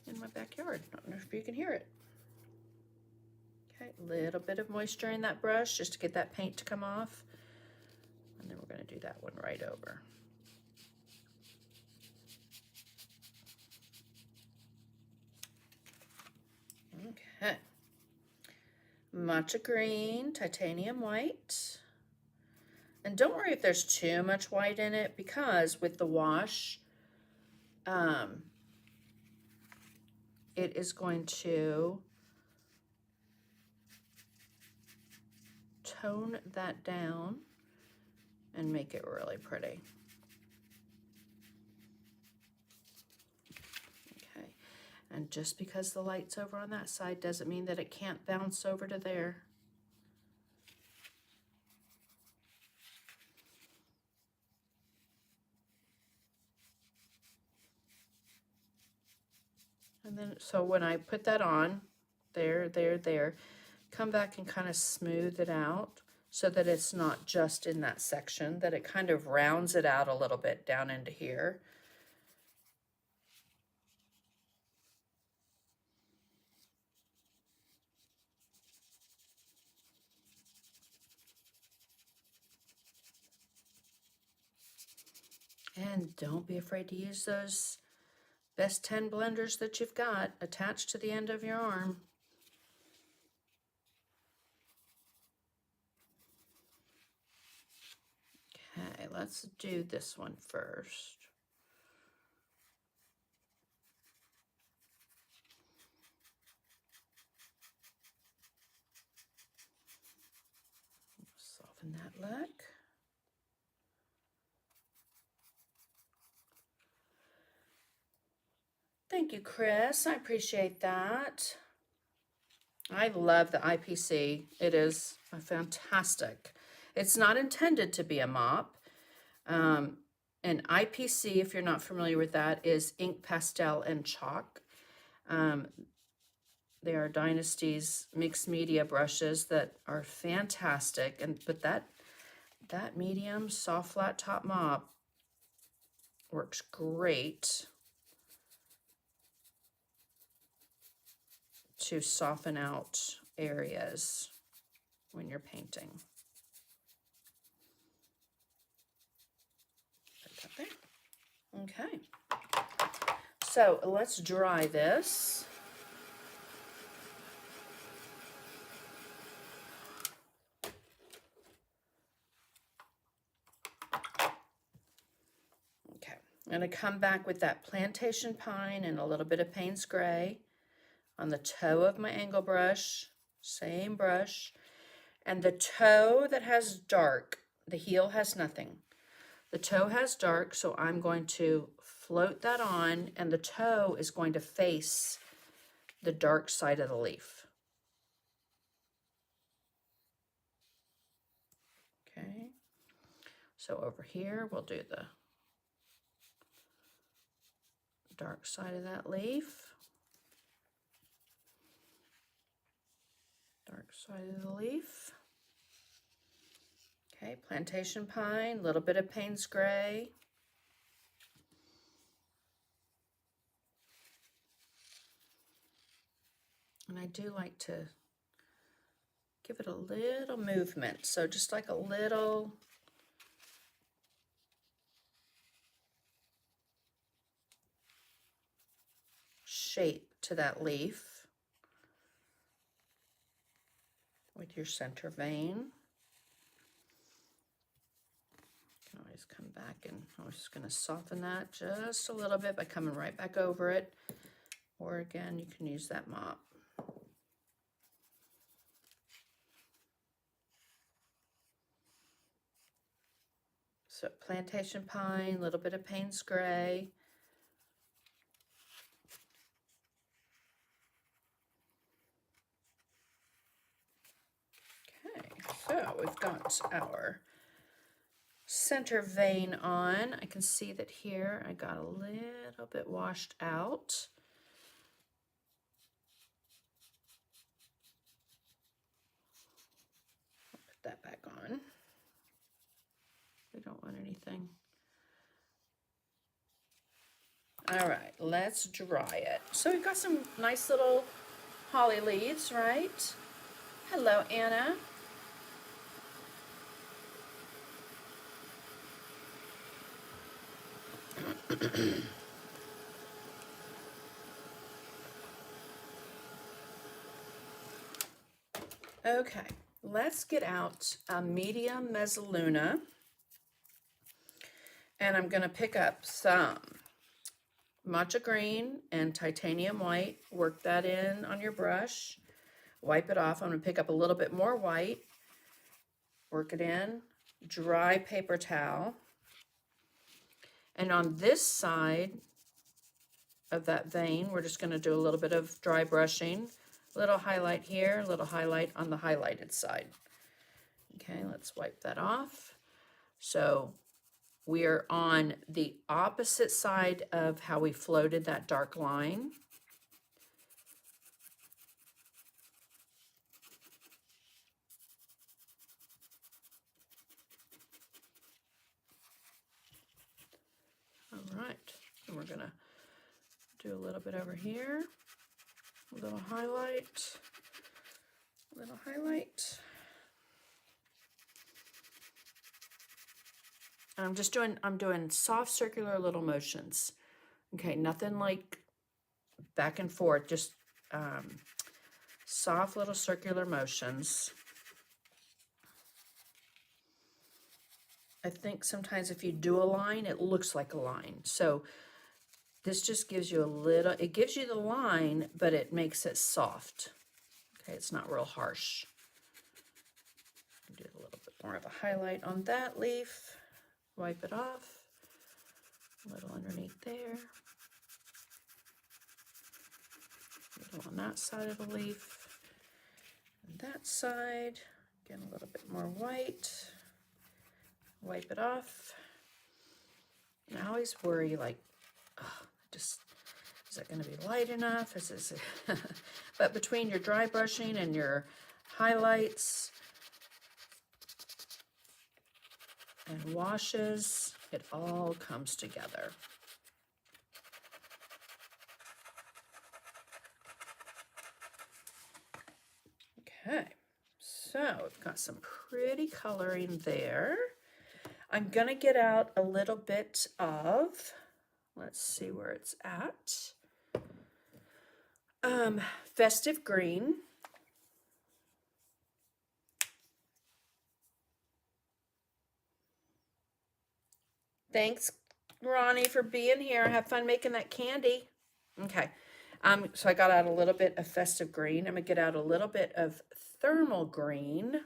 in my backyard. I don't know if you can hear it. Okay, a little bit of moisture in that brush just to get that paint to come off. And then we're going to do that one right over. Okay. Matcha green, titanium white. And don't worry if there's too much white in it, because with the wash, it is going to tone that down and make it really pretty. Okay, and just because the light's over on that side doesn't mean that it can't bounce over to there. And then, so when I put that on, there, come back and kind of smooth it out so that it's not just in that section, that it kind of rounds it out a little bit down into here. And don't be afraid to use those best 10 blenders that you've got attached to the end of your arm. Okay, let's do this one first. Soften that look. Thank you, Chris. I appreciate that. I love the IPC. It is fantastic. It's not intended to be a mop. And IPC, if you're not familiar with that, is ink, pastel, and chalk. They are Dynasty's mixed media brushes that are fantastic. But that medium soft flat top mop works great to soften out areas when you're painting. Put that there. Okay. So let's dry this. Okay, I'm going to come back with that plantation pine and a little bit of Payne's gray on the toe of my angle brush, same brush, and the toe that has dark, the heel has nothing. The toe has dark, so I'm going to float that on, and the toe is going to face the dark side of the leaf. Okay, so over here we'll do the dark side of that leaf. Dark side of the leaf. Okay, plantation pine, a little bit of Payne's gray. And I do like to give it a little movement. So just like a little shape to that leaf with your center vein. You can always come back, and I'm just going to soften that just a little bit by coming right back over it. Or again, you can use that mop. So plantation pine, a little bit of Payne's gray. Okay, so we've got our center vein on. I can see that here I got a little bit washed out. I'll put that back on. We don't want anything. All right, let's dry it. So we've got some nice little holly leaves, right? Hello, Anna. Okay, let's get out a medium mezzaluna, and I'm going to pick up some matcha green and titanium white. Work that in on your brush, wipe it off. I'm going to pick up a little bit more white, work it in, dry paper towel, and on this side of that vein we're just going to do a little bit of dry brushing. Little highlight here, little highlight on the highlighted side. Okay, let's wipe that off. So we're on the opposite side of how we floated that dark line. gonna do a little bit over here, a little highlight, a little highlight. And I'm doing soft circular little motions. Okay, nothing like back and forth, just soft little circular motions. I think sometimes if you do a line, it looks like a line. So this just gives you a little, it gives you the line, but it makes it soft. Okay, it's not real harsh. Do a little bit more of a highlight on that leaf. Wipe it off. A little underneath there. A little on that side of the leaf. And that side. Again, a little bit more white. Wipe it off. And I always worry, like, oh, just, is it going to be light enough? Is this, but between your dry brushing and your highlights and washes, it all comes together. Okay, so we've got some pretty coloring there. I'm gonna get out a little bit of, let's see where it's at. Festive green. Thanks, Ronnie, for being here. Have fun making that candy. Okay, so I got out a little bit of festive green. I'm gonna get out a little bit of thermal green.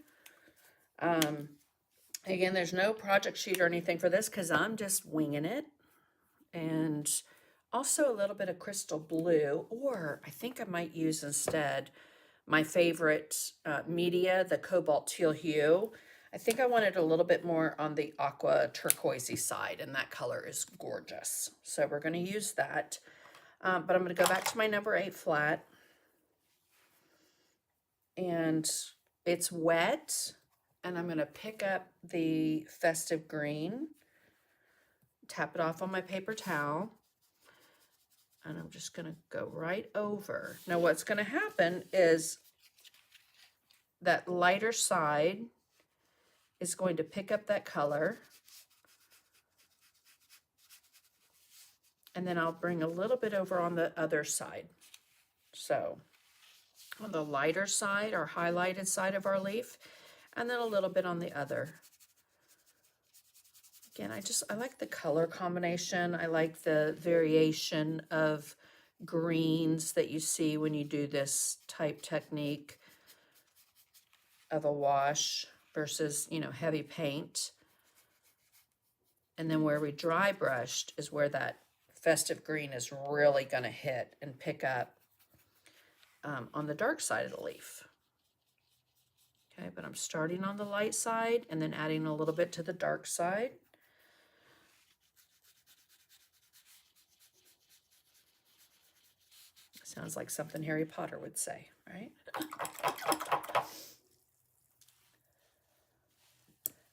Again, there's no project sheet or anything for this because I'm just winging it. And also a little bit of crystal blue, or I think I might use instead my favorite media, the cobalt teal hue. I think I wanted a little bit more on the aqua turquoisey side, and that color is gorgeous. So we're going to use that. But I'm going to go back to my number 8 flat. And it's wet. And I'm going to pick up the festive green, tap it off on my paper towel, and I'm just going to go right over. Now what's going to happen is that lighter side is going to pick up that color, and then I'll bring a little bit over on the other side. So on the lighter side, or highlighted side of our leaf, and then a little bit on the other. Again, I like the color combination. I like the variation of greens that you see when you do this type technique of a wash versus, you know, heavy paint. And then where we dry brushed is where that festive green is really going to hit and pick up on the dark side of the leaf. Okay, but I'm starting on the light side and then adding a little bit to the dark side. Sounds like something Harry Potter would say, right?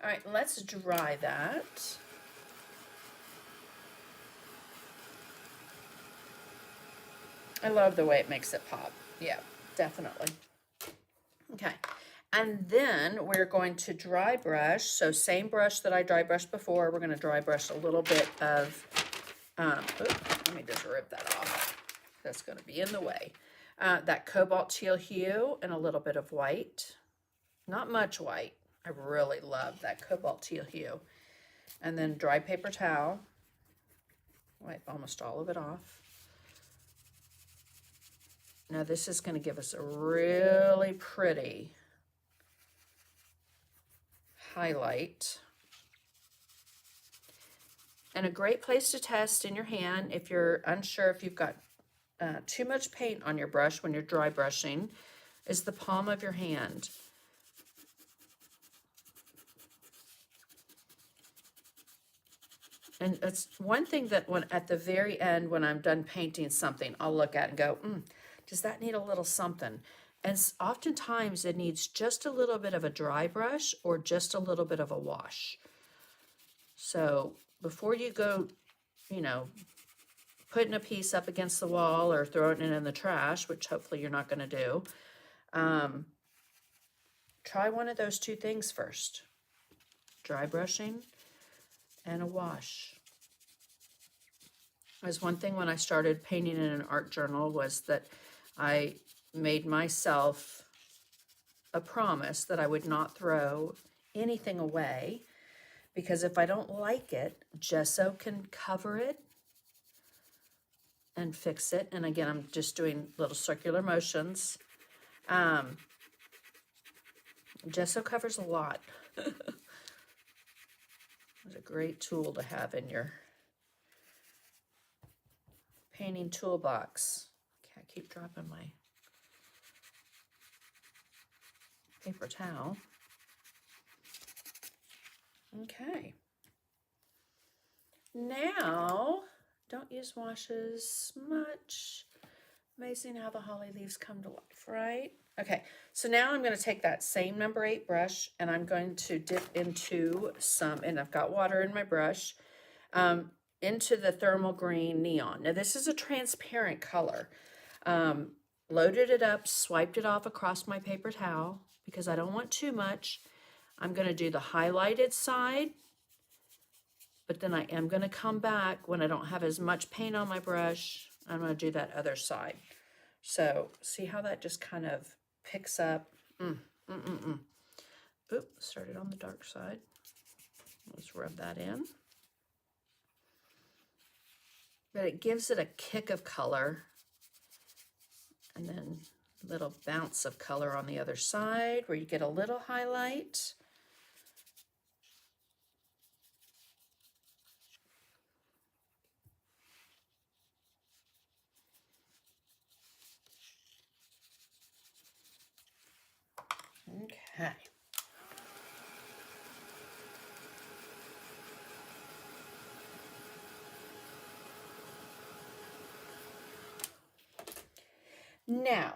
All right, let's dry that. I love the way it makes it pop. Yeah, definitely. Okay, and then we're going to dry brush. So same brush that I dry brushed before, we're going to dry brush a little bit of, let me just rip that off. That's going to be in the way. That cobalt teal hue and a little bit of white. Not much white. I really love that cobalt teal hue. And then dry paper towel. Wipe almost all of it off. Now this is going to give us a really pretty highlight. And a great place to test in your hand if you're unsure if you've got too much paint on your brush when you're dry brushing is the palm of your hand. And it's one thing that when at the very end, when I'm done painting something, I'll look at and go, does that need a little something? And oftentimes it needs just a little bit of a dry brush or just a little bit of a wash. So before you go, you know, putting a piece up against the wall or throwing it in the trash, which hopefully you're not going to do, try one of those two things first. Dry brushing and a wash. As one thing when I started painting in an art journal was that I made myself a promise that I would not throw anything away, because if I don't like it, gesso can cover it and fix it. And again, I'm just doing little circular motions. Gesso covers a lot. It's a great tool to have in your painting toolbox. Okay, I keep dropping my paper towel. Okay. Now, don't use washes much. Amazing how the holly leaves come to life, right? Okay, so now I'm going to take that same number 8 brush and I'm going to dip into some, and I've got water in my brush, into the thermal green neon. Now this is a transparent color. Loaded it up, swiped it off across my paper towel because I don't want too much. I'm going to do the highlighted side, but then I am going to come back when I don't have as much paint on my brush. I'm going to do that other side. So see how that just kind of picks up. Oop, started on the dark side. Let's rub that in. But it gives it a kick of color. And then a little bounce of color on the other side where you get a little highlight. Okay. Now,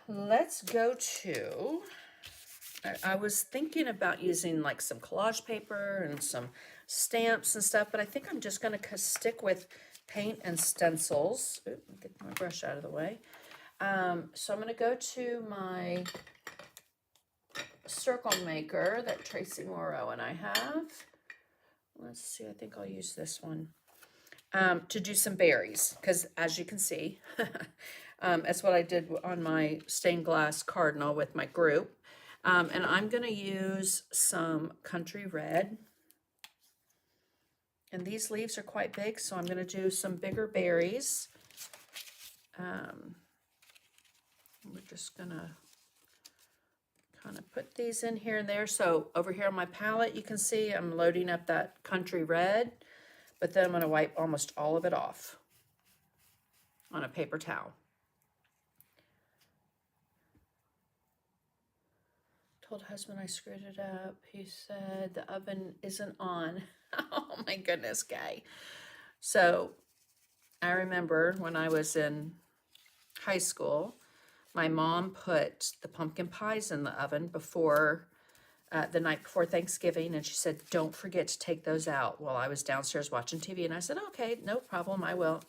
let's go to, I was thinking about using like some collage paper and some stamps and stuff, but I think I'm just going to stick with paint and stencils. Ooh, get my brush out of the way. So I'm going to go to my circle maker that Tracy Morrow and I have. Let's see, I think I'll use this one to do some berries, because as you can see, that's what I did on my stained glass cardinal with my group. And I'm going to use some country red. And these leaves are quite big, so I'm going to do some bigger berries. We're just going to kind of put these in here and there. So over here on my palette, you can see I'm loading up that country red, but then I'm going to wipe almost all of it off on a paper towel. Told husband I screwed it up. He said the oven isn't on. Oh my goodness, guy. So I remember when I was in high school, my mom put the pumpkin pies in the oven before the night before Thanksgiving, and she said, don't forget to take those out, while I was downstairs watching TV. And I said, okay, no problem, I will.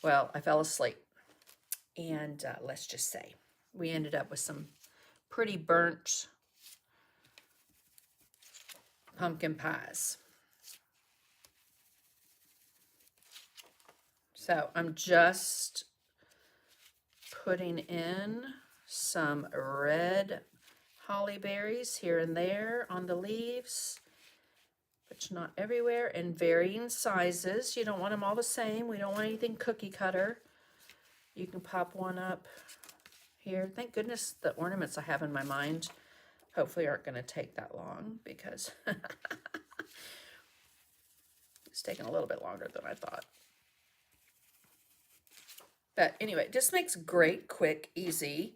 Well, I fell asleep, and let's just say we ended up with some pretty burnt pumpkin pies. So I'm just putting in some red holly berries here and there on the leaves, but not everywhere, in varying sizes. You don't want them all the same. We don't want anything cookie cutter. You can pop one up here. Thank goodness the ornaments I have in my mind hopefully aren't going to take that long, because it's taking a little bit longer than I thought. But anyway, it just makes great, quick, easy,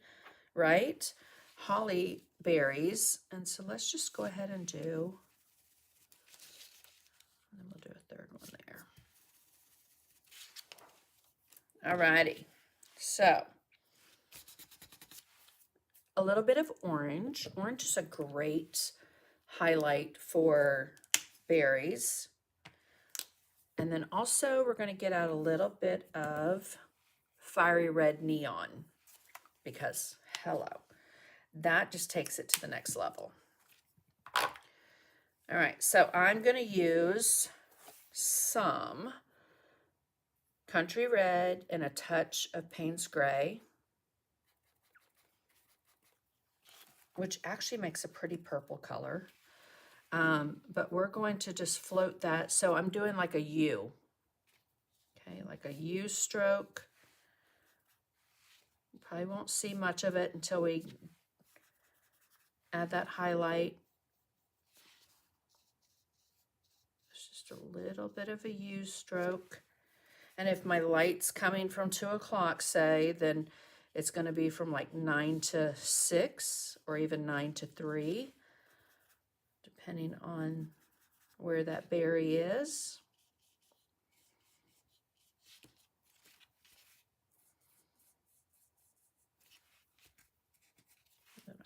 right? Holly berries. And so let's just go ahead and do, and then we'll do a third one there. Alrighty. So a little bit of orange. Orange is a great highlight for berries. And then also we're going to get out a little bit of fiery red neon because, hello, that just takes it to the next level. All right, so I'm going to use some country red and a touch of Payne's gray, which actually makes a pretty purple color. But we're going to just float that. So I'm doing like a U, okay, like a U stroke. You probably won't see much of it until we add that highlight. It's just a little bit of a U stroke. And if my light's coming from 2 o'clock, say, then it's going to be from like 9 to 6 or even 9 to 3, depending on where that berry is.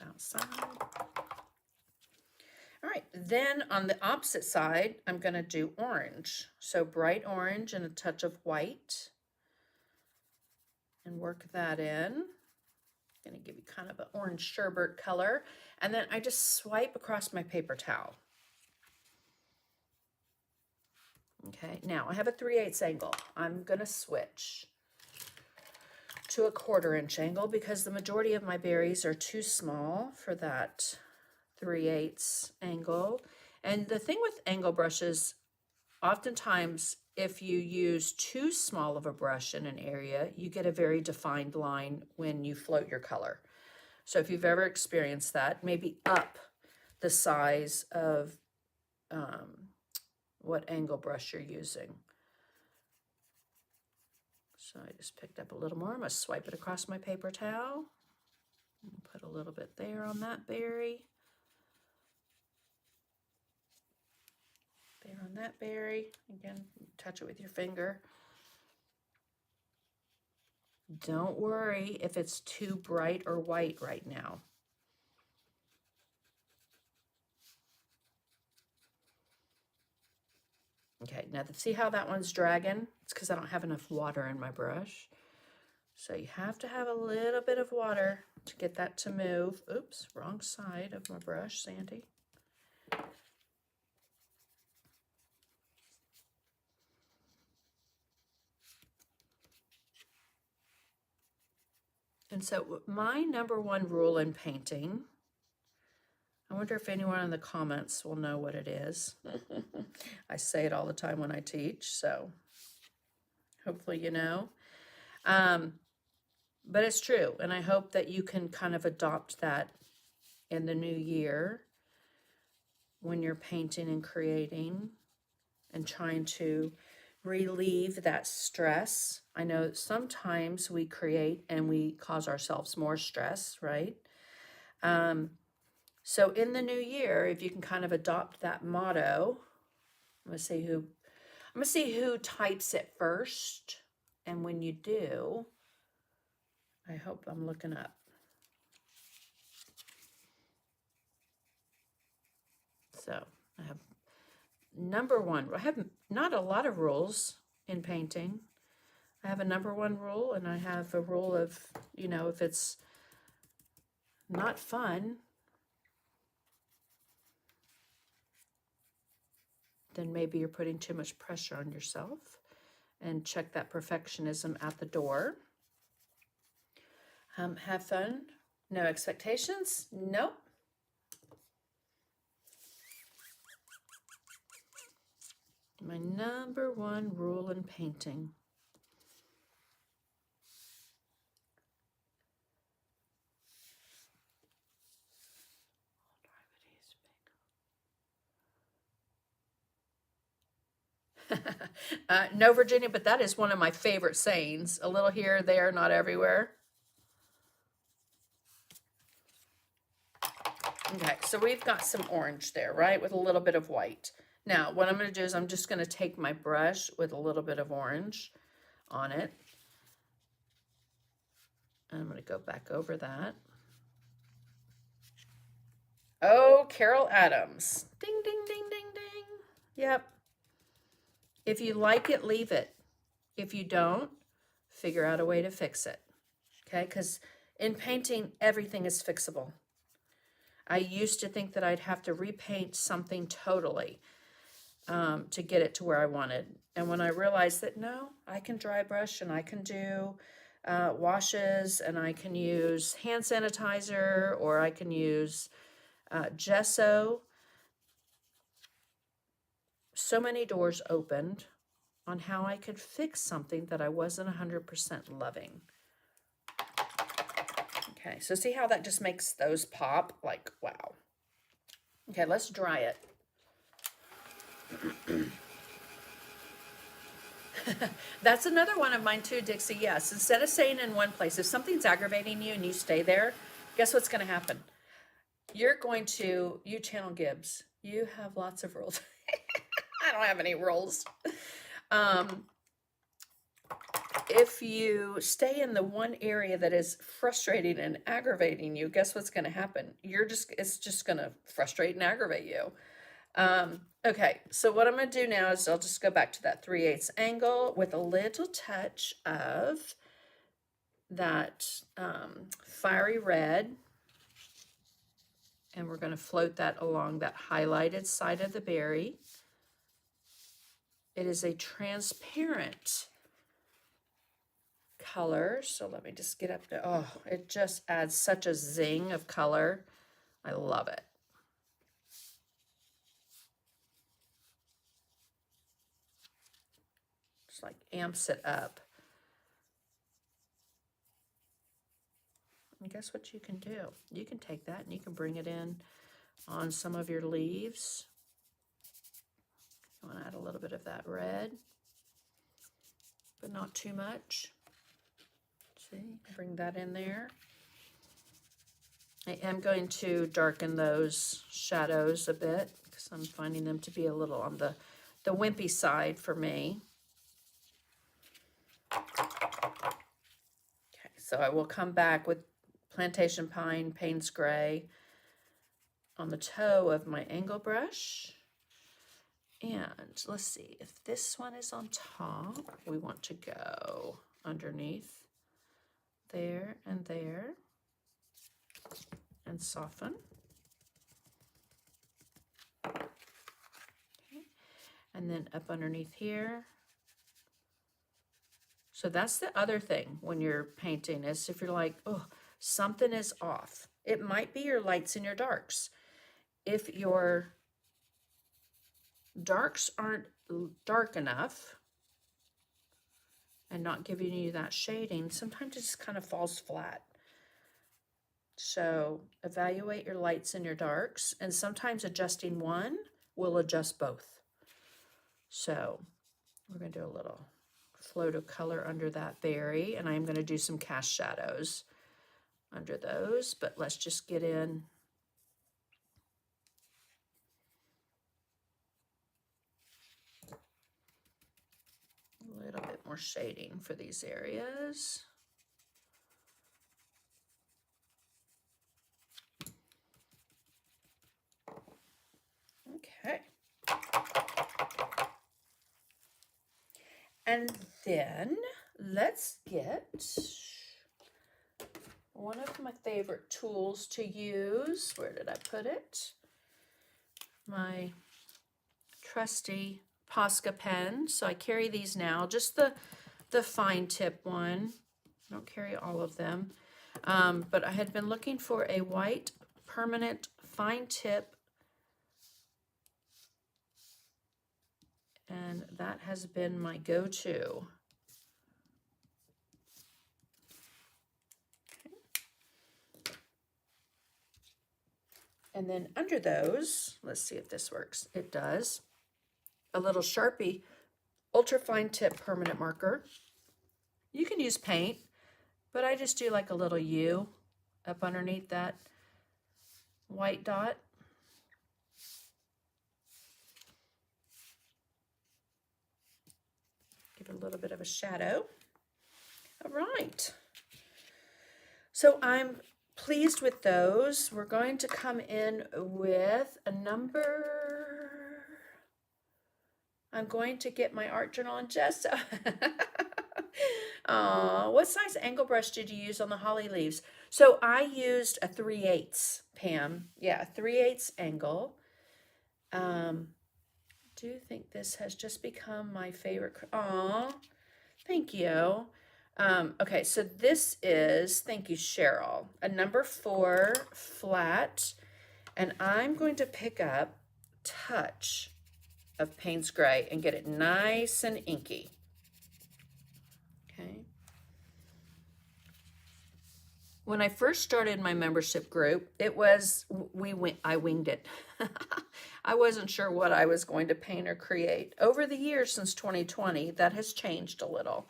Outside. All right, then on the opposite side, I'm going to do orange. So bright orange and a touch of white. And work that in. I'm going to give you kind of an orange sherbet color. And then I just swipe across my paper towel. Okay, now I have a 3/8 angle. I'm going to switch to a 1/4 inch angle because the majority of my berries are too small for that 3/8 angle. And the thing with angle brushes, oftentimes if you use too small of a brush in an area, you get a very defined line when you float your color. So if you've ever experienced that, maybe up the size of what angle brush you're using. So I just picked up a little more. I'm going to swipe it across my paper towel. Put a little bit there on that berry. There on that berry. Again, touch it with your finger. Don't worry if it's too bright or white right now. Okay, now see how that one's dragging? It's because I don't have enough water in my brush. So you have to have a little bit of water to get that to move. Oops, wrong side of my brush, Sandy. And so my #1 rule in painting, I wonder if anyone in the comments will know what it is. I say it all the time when I teach, so hopefully you know. But it's true, and I hope that you can kind of adopt that in the new year when you're painting and creating and trying to relieve that stress. I know sometimes we create and we cause ourselves more stress, right? So in the new year, if you can kind of adopt that motto, I'm gonna see who types it first, and when you do, I hope I'm looking up. So I have #1. I have not a lot of rules in painting. I have a #1 rule, and I have a rule of, you know, if it's not fun, then maybe you're putting too much pressure on yourself, and check that perfectionism at the door. Have fun. No expectations? Nope. My #1 rule in painting. No, Virginia, but that is one of my favorite sayings. A little here, there, not everywhere. Okay, so we've got some orange there, right, with a little bit of white. Now, what I'm going to do is I'm just going to take my brush with a little bit of orange on it. And I'm going to go back over that. Oh, Carol Adams. Ding, ding, ding, ding, ding. Yep. If you like it, leave it. If you don't, figure out a way to fix it. Okay, because in painting, everything is fixable. I used to think that I'd have to repaint something totally to get it to where I wanted. And when I realized that, no, I can dry brush and I can do washes and I can use hand sanitizer or I can use gesso. So many doors opened on how I could fix something that I wasn't 100% loving. Okay, so see how that just makes those pop? Like, wow. Okay, let's dry it. That's another one of mine too, Dixie. Yes, instead of staying in one place, if something's aggravating you and you stay there, guess what's going to happen? You're going to, you Channel Gibbs, you have lots of rules. I don't have any rules. If you stay in the one area that is frustrating and aggravating you, guess what's going to happen? It's just going to frustrate and aggravate you. Okay, so what I'm going to do now is I'll just go back to that 3/8 angle with a little touch of that fiery red. And we're going to float that along that highlighted side of the berry. It is a transparent color, so let me just get up there. Oh, it just adds such a zing of color. I love it. Just like amps it up. And guess what you can do? You can take that and you can bring it in on some of your leaves. You want to add a little bit of that red, but not too much. See, bring that in there. I am going to darken those shadows a bit because I'm finding them to be a little on the wimpy side for me. Okay, so I will come back with Plantation Pine Payne's Gray on the toe of my angle brush. And let's see, if this one is on top, we want to go underneath there and there and soften. Okay. And then up underneath here. So that's the other thing when you're painting is if you're like, oh, something is off. It might be your lights and your darks. If your darks aren't dark enough and not giving you that shading, sometimes it just kind of falls flat. So evaluate your lights and your darks, and sometimes adjusting one will adjust both. So we're going to do a little float of color under that berry, and I'm going to do some cast shadows under those, but let's just get in a little bit more shading for these areas. Okay. And then let's get one of my favorite tools to use. Where did I put it? My trusty Posca pen. So I carry these now, just the fine tip one. I don't carry all of them. But I had been looking for a white permanent fine tip, and that has been my go-to. And then under those, let's see if this works. It does. A little Sharpie ultra fine tip permanent marker. You can use paint, but I just do like a little U up underneath that white dot. Give it a little bit of a shadow. All right. So I'm pleased with those. We're going to come in with a number, I'm going to get my art journal and gesso. What size angle brush did you use on the holly leaves? So I used a 3/8, Pam. Yeah, a 3/8 angle. Do you think this has just become my favorite? Aw, thank you. Okay, so this is, thank you, Cheryl, a number 4 flat, and I'm going to pick up Touch of Payne's Gray and get it nice and inky. Okay. When I first started my membership group, I winged it. I wasn't sure what I was going to paint or create. Over the years since 2020, that has changed a little,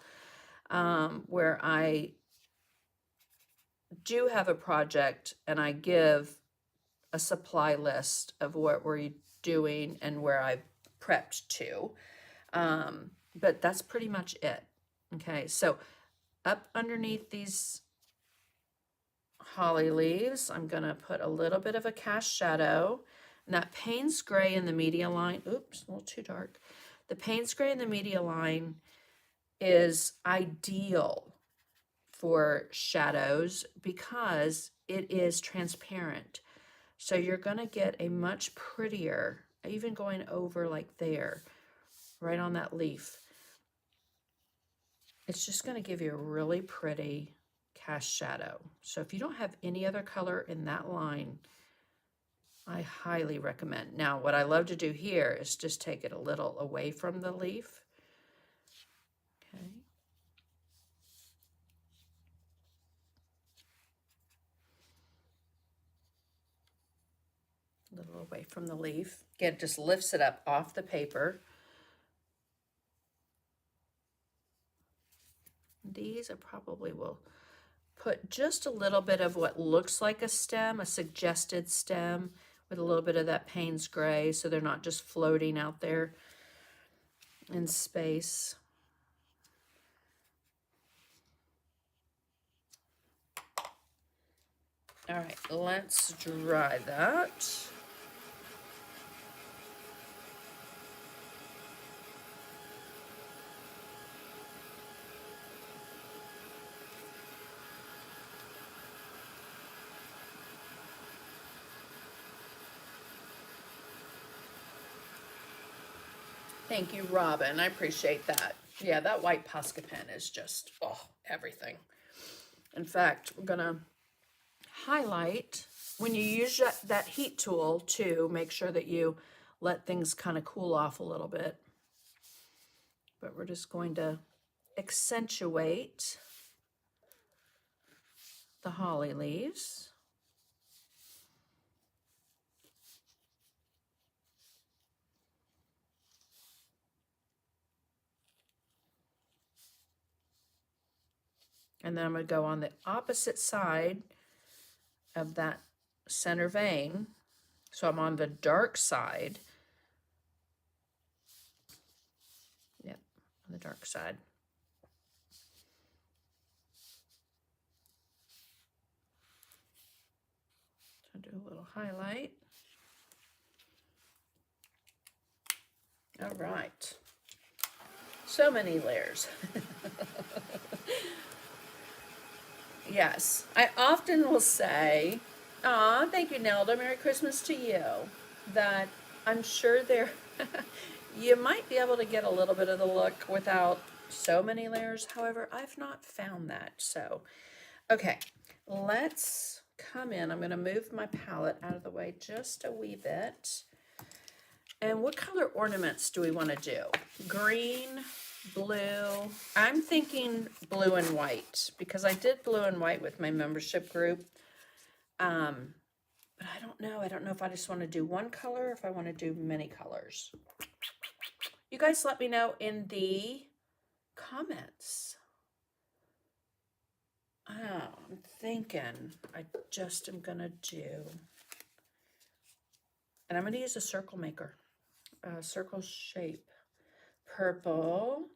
where I do have a project and I give a supply list of what we're doing and where I've prepped to. But that's pretty much it. Okay, so up underneath these holly leaves, I'm gonna put a little bit of a cast shadow. And that Payne's Gray in the media line, oops, a little too dark. The Payne's Gray in the media line is ideal for shadows because it is transparent. So you're gonna get a much prettier, even going over like there, right on that leaf. It's just gonna give you a really pretty cast shadow. So if you don't have any other color in that line, I highly recommend. Now, what I love to do here is just take it a little away from the leaf. Okay. A little away from the leaf. Again, it just lifts it up off the paper. These I probably will put just a little bit of what looks like a stem, a suggested stem, with a little bit of that Payne's Gray, so they're not just floating out there in space. All right, let's dry that. Thank you, Robin. I appreciate that. Yeah, that white Posca pen is just, oh, everything. In fact, we're gonna highlight, when you use that heat tool too, make sure that you let things kind of cool off a little bit. But we're just going to accentuate the holly leaves. And then I'm going to go on the opposite side of that center vein. So I'm on the dark side. Yep, on the dark side. So do a little highlight. All right. So many layers. Yes, I often will say, "Aw, thank you, Nelda. Merry Christmas to you." That I'm sure there, you might be able to get a little bit of the look without so many layers. However, I've not found that. So, okay, let's come in. I'm going to move my palette out of the way just a wee bit. And what color ornaments do we want to do? Green, blue. I'm thinking blue and white because I did blue and white with my membership group. But I don't know. I don't know if I just want to do one color or if I want to do many colors. You guys let me know in the comments. Oh, I'm thinking I just am going to do, and I'm going to use a circle maker, circle shape. Purple.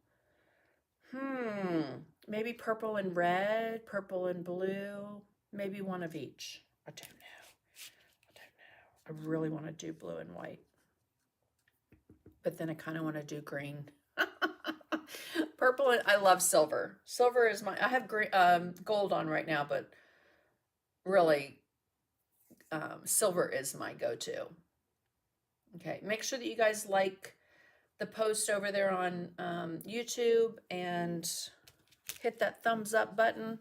Maybe purple and red, purple and blue, maybe one of each. I don't know. I really want to do blue and white. but then I kind of want to do green. Purple, I love silver. Silver is I have green, gold on right now, but really, silver is my go-to. Okay, make sure that you guys like the post over there on YouTube and hit that thumbs up button.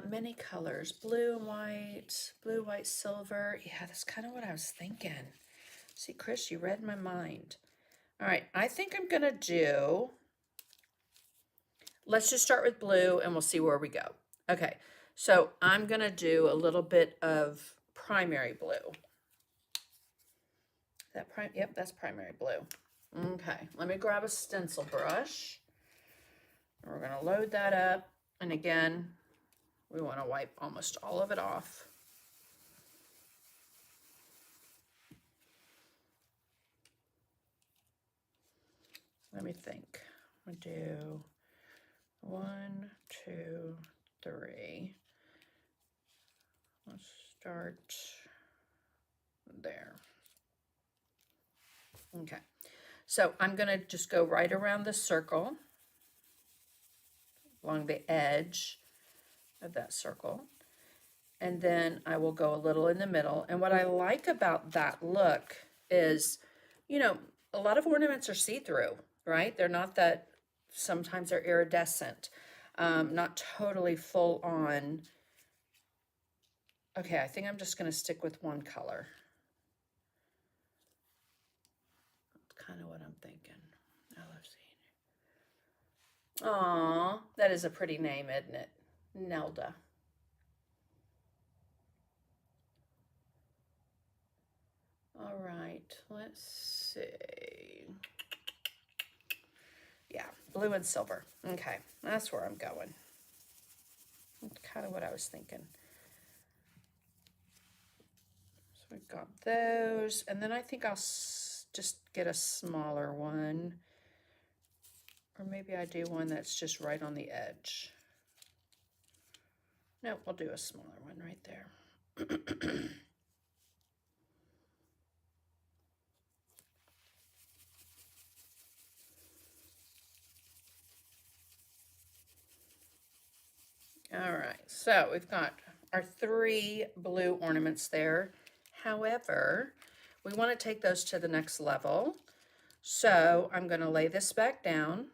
Many colors, blue, white, silver. Yeah, that's kind of what I was thinking. See, Chris, you read my mind. All right, I think I'm gonna do, let's just start with blue and we'll see where we go. Okay, so I'm gonna do a little bit of primary blue. Yep, that's primary blue. Okay, let me grab a stencil brush. We're gonna load that up. And again, we wanna wipe almost all of it off. Let me think. I'm gonna do 1, 2, 3. Let's start there. Okay, so I'm gonna just go right around the circle, along the edge of that circle. And then I will go a little in the middle. And what I like about that look is, you know, a lot of ornaments are see-through, right? They're not that, sometimes they're iridescent, not totally full on. Okay, I think I'm just gonna stick with one color. That's kind of what I'm thinking. Aw, that is a pretty name, isn't it? Nelda. All right, let's see. Yeah, blue and silver. Okay, that's where I'm going. That's kind of what I was thinking. So we've got those, and then I think I'll just get a smaller one. Or maybe I do one that's just right on the edge. No, we'll do a smaller one right there. All right, so we've got our 3 blue ornaments there. However, we want to take those to the next level. So I'm going to lay this back down.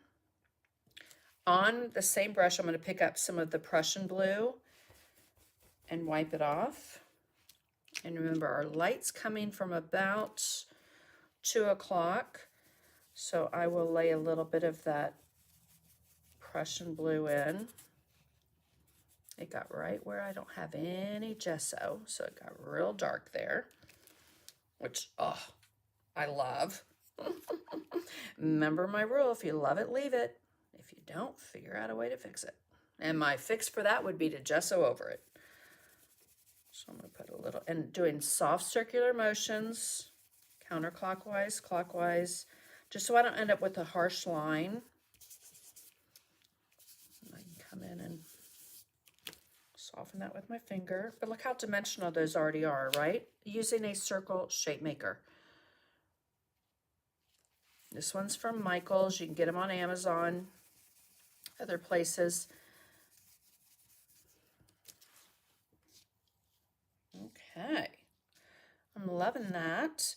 On the same brush, I'm going to pick up some of the Prussian blue and wipe it off. And remember, our light's coming from about 2 o'clock. So I will lay a little bit of that Prussian blue in. It got right where I don't have any gesso, so it got real dark there, which, oh, I love. Remember my rule, if you love it, leave it. If you don't, figure out a way to fix it. And my fix for that would be to gesso over it. So I'm going to put a little, and doing soft circular motions, counterclockwise, clockwise, just so I don't end up with a harsh line. And I can come in and soften that with my finger. But look how dimensional those already are, right? Using a circle shape maker. This one's from Michael's. You can get them on Amazon, other places. Okay, I'm loving that.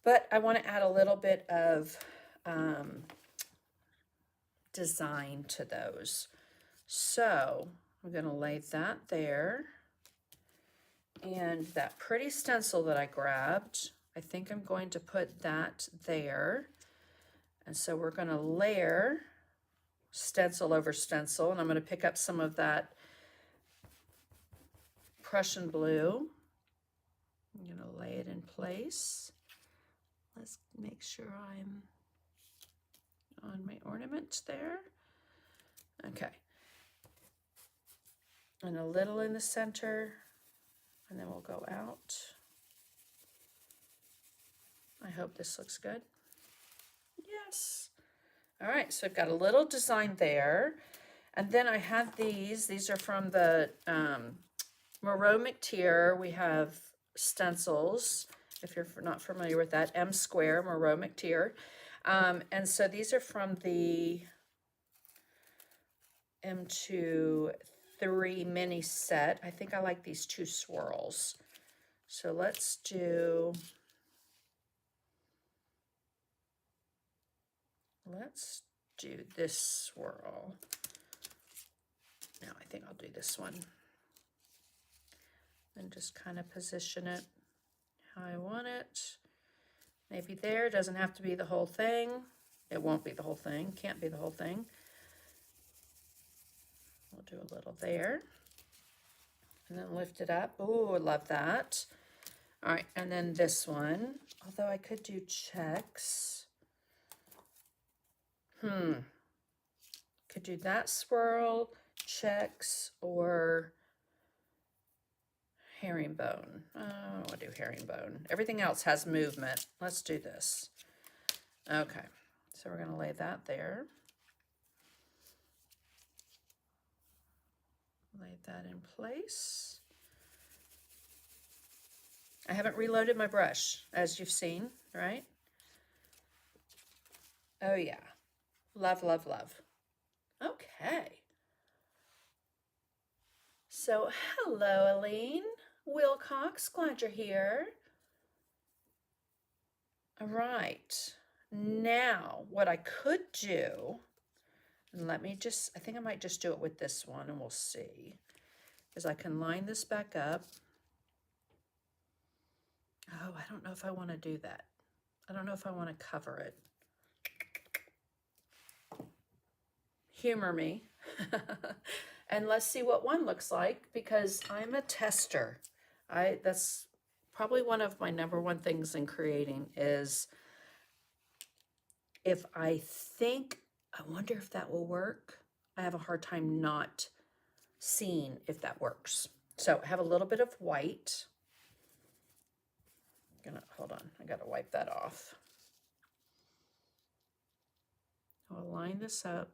But I want to add a little bit of design to those. So I'm going to lay that there. And that pretty stencil that I grabbed, I think I'm going to put that there. And so we're going to layer stencil over stencil, and I'm going to pick up some of that Prussian blue. I'm going to lay it in place. Let's make sure I'm on my ornament there. Okay. And a little in the center, and then we'll go out. I hope this looks good. Yes. All right, so I've got a little design there. And then I have these are from the Moreau McTier. We have stencils, if you're not familiar with that, M Square, Moreau McTier. And so these are from the M2-3 mini set. I think I like these 2 swirls. So let's do this swirl. No, I think I'll do this one. And just kind of position it how I want it. Maybe there, doesn't have to be the whole thing. It won't be the whole thing, can't be the whole thing. We'll do a little there. And then lift it up. Oh, I love that. All right, and then this one, although I could do checks. Could do that swirl, checks, or herringbone. I want to do herringbone. Everything else has movement. Let's do this. Okay, so we're going to lay that there. Lay that in place. I haven't reloaded my brush, as you've seen, right? Oh yeah, love, love, love. Okay. So, hello, Aline Wilcox, glad you're here. All right, now what I could do, and let me just, I think I might just do it with this one and we'll see, is I can line this back up. Oh, I don't know if I want to do that. I don't know if I want to cover it. Humor me. And let's see what one looks like, because I'm a tester. That's probably one of my #1 things in creating is if I think, I wonder if that will work, I have a hard time not seeing if that works. So I have a little bit of white. Hold on, I gotta wipe that off. I'll line this up.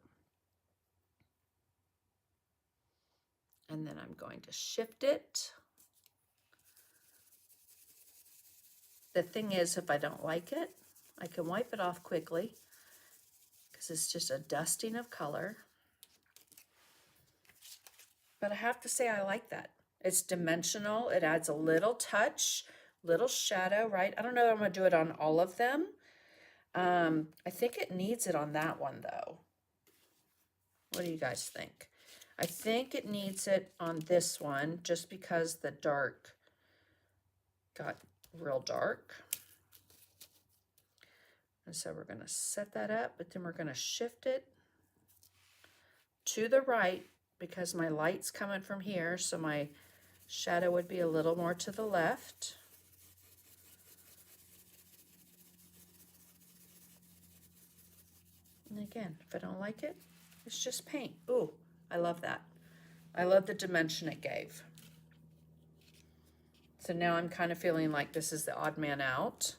And then I'm going to shift it. The thing is, if I don't like it, I can wipe it off quickly because it's just a dusting of color. But I have to say I like that. It's dimensional. It adds a little touch, little shadow, right? I don't know if I'm going to do it on all of them. I think it needs it on that one, though. What do you guys think? I think it needs it on this one just because the dark got real dark. And so we're going to set that up, but then we're going to shift it to the right because my light's coming from here, so my shadow would be a little more to the left. And again, if I don't like it, it's just paint. Ooh, I love that. I love the dimension it gave. So now I'm kind of feeling like this is the odd man out.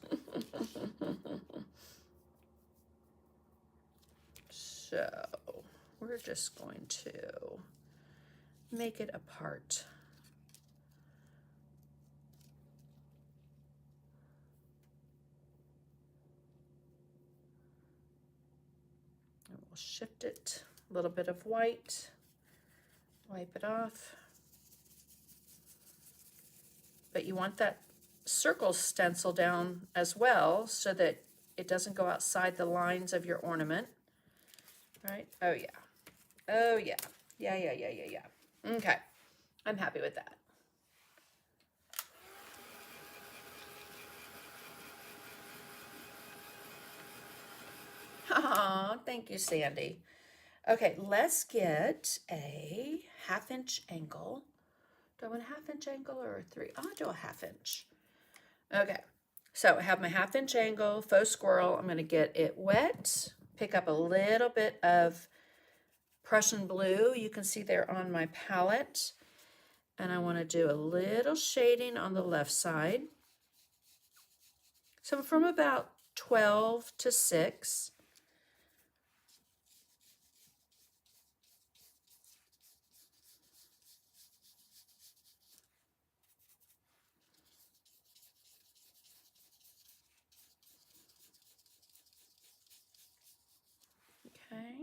So we're just going to make it apart. And we'll shift it, a little bit of white, wipe it off. But you want that circle stencil down as well so that it doesn't go outside the lines of your ornament, right? Oh yeah, oh yeah, yeah. Okay, I'm happy with that. Oh, thank you, Sandy. Okay, let's get a 1/2" angle. Do I want a 1/2" angle or a 3? I'll do a 1/2". Okay, so I have my 1/2" angle, faux squirrel. I'm going to get it wet, pick up a little bit of Prussian blue. You can see there on my palette. And I want to do a little shading on the left side. So from about 12 to 6. Okay.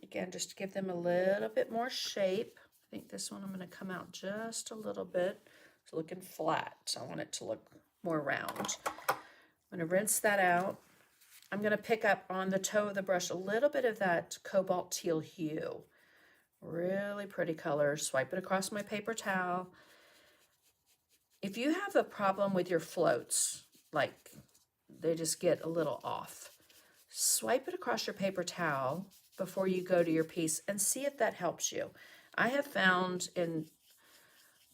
Again, just to give them a little bit more shape. I think this one I'm going to come out just a little bit. It's looking flat. I want it to look more round. I'm going to rinse that out. I'm going to pick up on the toe of the brush a little bit of that cobalt teal hue. Really pretty color. Swipe it across my paper towel. If you have a problem with your floats, like they just get a little off, swipe it across your paper towel before you go to your piece and see if that helps you. I have found in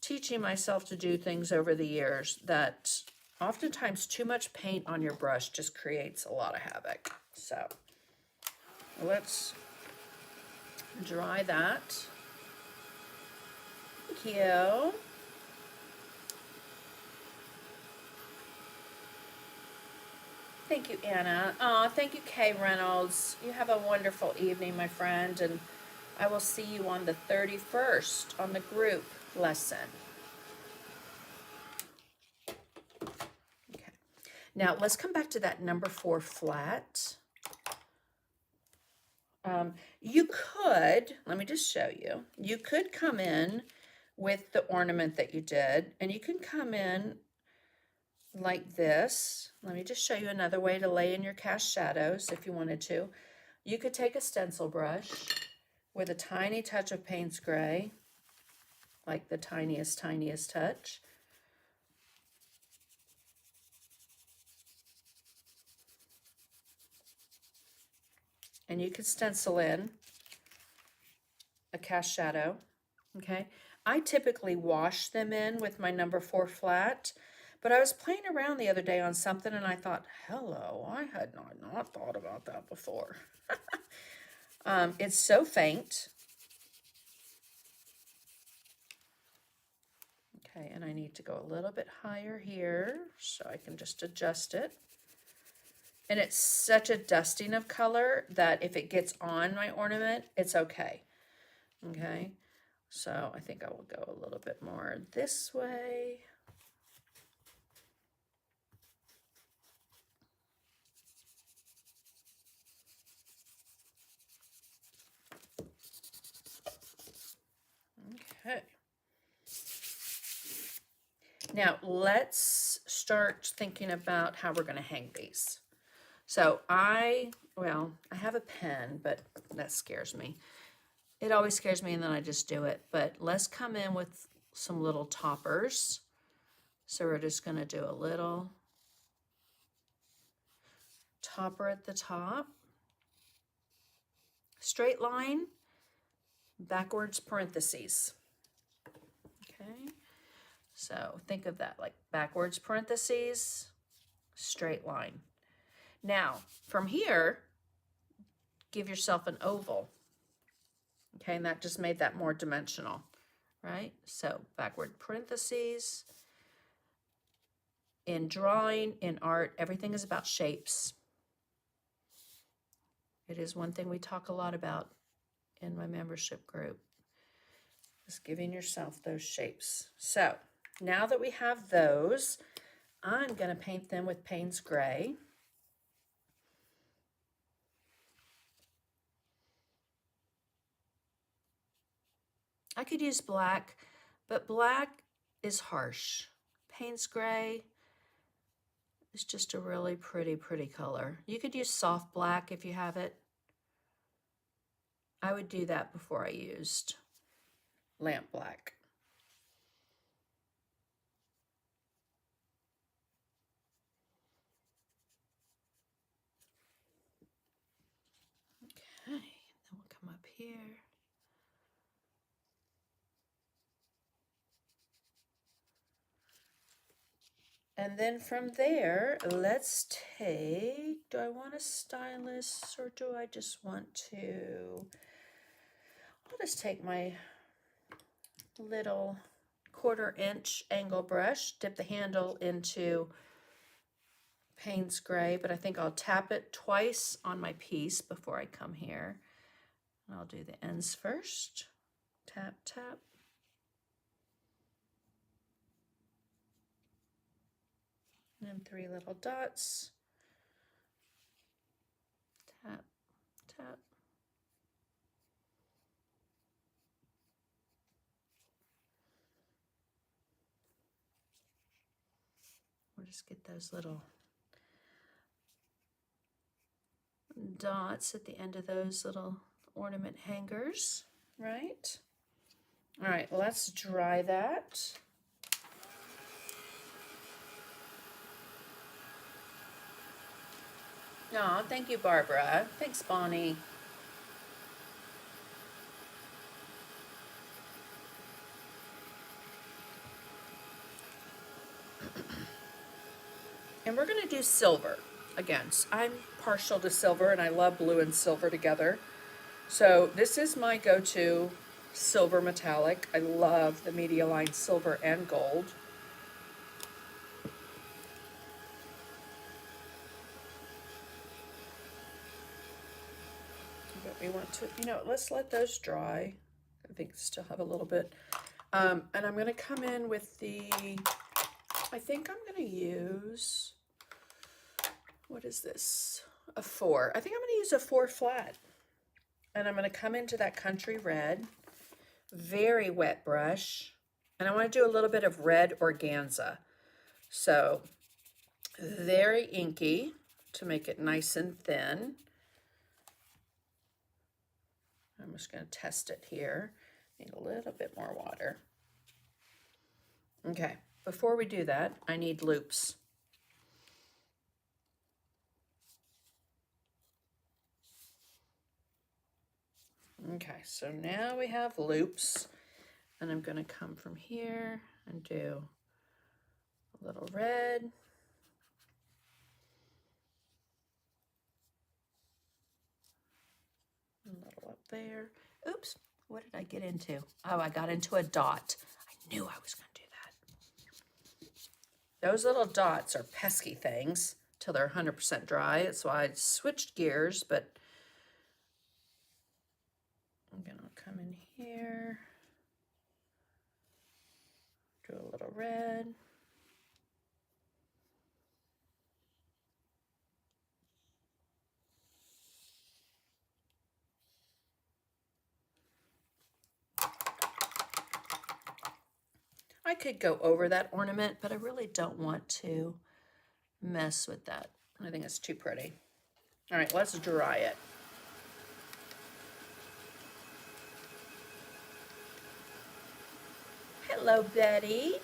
teaching myself to do things over the years that oftentimes too much paint on your brush just creates a lot of havoc. So let's dry that. Thank you. Thank you, Anna. Thank you, Kay Reynolds. You have a wonderful evening, my friend, and I will see you on the 31st on the group lesson. Okay. Now, let's come back to that number 4 flat. You could, let me just show you, you could come in with the ornament that you did, and you can come in like this. Let me just show you another way to lay in your cast shadows if you wanted to. You could take a stencil brush with a tiny touch of Payne's Gray, like the tiniest touch. And you could stencil in a cast shadow, okay? I typically wash them in with my number 4 flat, but I was playing around the other day on something and I thought, hello, I had not thought about that before. It's so faint. Okay, and I need to go a little bit higher here so I can just adjust it. And it's such a dusting of color that if it gets on my ornament, it's okay. Okay, so I think I will go a little bit more this way. Okay. Now let's start thinking about how we're going to hang these. So I have a pen, but that scares me. It always scares me and then I just do it. But let's come in with some little toppers. So we're just going to do a little topper at the top. Straight line, backwards parentheses. Okay. So think of that like backwards parentheses, straight line. Now, from here, give yourself an oval. Okay, and that just made that more dimensional, right? So backward parentheses. In drawing, in art, everything is about shapes. It is one thing we talk a lot about in my membership group, is giving yourself those shapes. So now that we have those, I'm going to paint them with Payne's Gray. I could use black, but black is harsh. Payne's Gray is just a really pretty color. You could use soft black if you have it. I would do that before I used lamp black. Okay, then we'll come up here. And then from there, let's take, do I want a stylus or do I just want to, I'll just take my little 1/4 inch angle brush, dip the handle into Payne's Gray, but I think I'll tap it twice on my piece before I come here. And I'll do the ends first. Tap, tap. And then 3 little dots. Tap, tap. We'll just get those little dots at the end of those little ornament hangers, right? All right, let's dry that. Oh, thank you, Barbara. Thanks, Bonnie. And we're gonna do silver again. I'm partial to silver and I love blue and silver together. So this is my go-to silver metallic. I love the media line silver and gold. But we want to, let's let those dry. I think still have a little bit. And I'm gonna come in with I think I'm gonna use, what is this? A 4. I think I'm gonna use a 4 flat. And I'm gonna come into that country red, very wet brush. And I wanna do a little bit of red organza. So very inky to make it nice and thin. I'm just gonna test it here. Need a little bit more water. Okay, before we do that, I need loops. Okay, so now we have loops, and I'm gonna come from here and do a little red. A little up there. Oops, what did I get into? Oh, I got into a dot. I knew I was gonna do that. Those little dots are pesky things till they're 100% dry. That's why I switched gears, but I'm gonna come in here, do a little red. I could go over that ornament, but I really don't want to mess with that. I think it's too pretty. All right, let's dry it. Hello, Betty.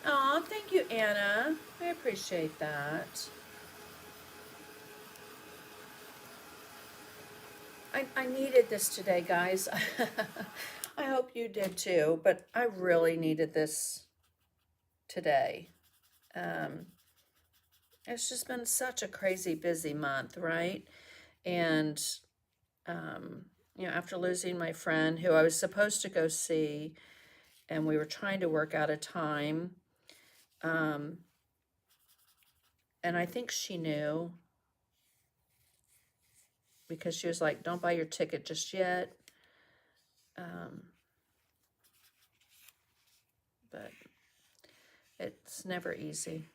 Aw, thank you, Anna. I appreciate that. I needed this today, guys. I hope you did too, but I really needed this today. It's just been such a crazy busy month, right? And, after losing my friend who I was supposed to go see, and we were trying to work out a time, and I think she knew, because she was like, don't buy your ticket just yet. But it's never easy.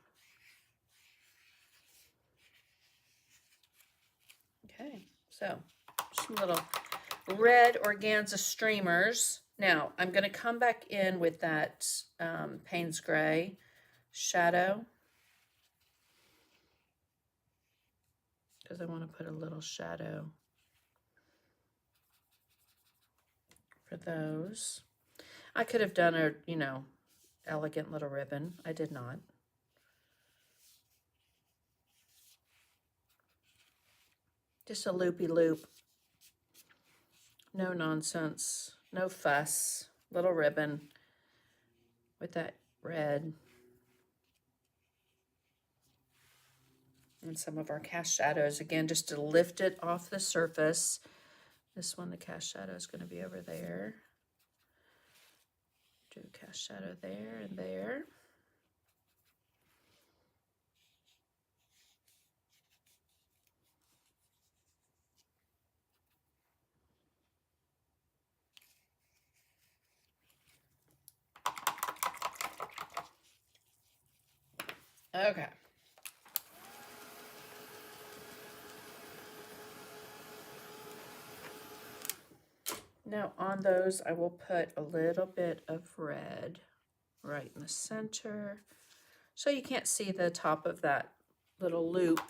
Okay, so some little red organza streamers. Now I'm going to come back in with that Payne's Gray shadow, because I want to put a little shadow for those. I could have done a, elegant little ribbon. I did not. Just a loopy loop. No nonsense, no fuss. Little ribbon with that red. And some of our cast shadows, again, just to lift it off the surface. This one, the cast shadow is going to be over there. Do cast shadow there and there. Okay. Now on those, I will put a little bit of red right in the center. So you can't see the top of that little loop.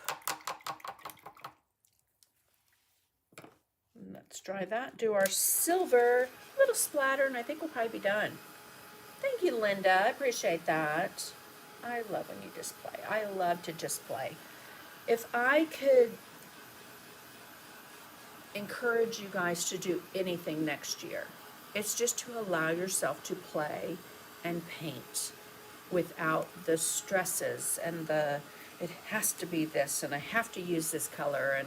And let's dry that. Do our silver, little splatter, and I think we'll probably be done. Thank you, Linda. I appreciate that. I love when you just play. I love to just play. If I could encourage you guys to do anything next year, it's just to allow yourself to play and paint without the stresses and the, it has to be this and I have to use this color, and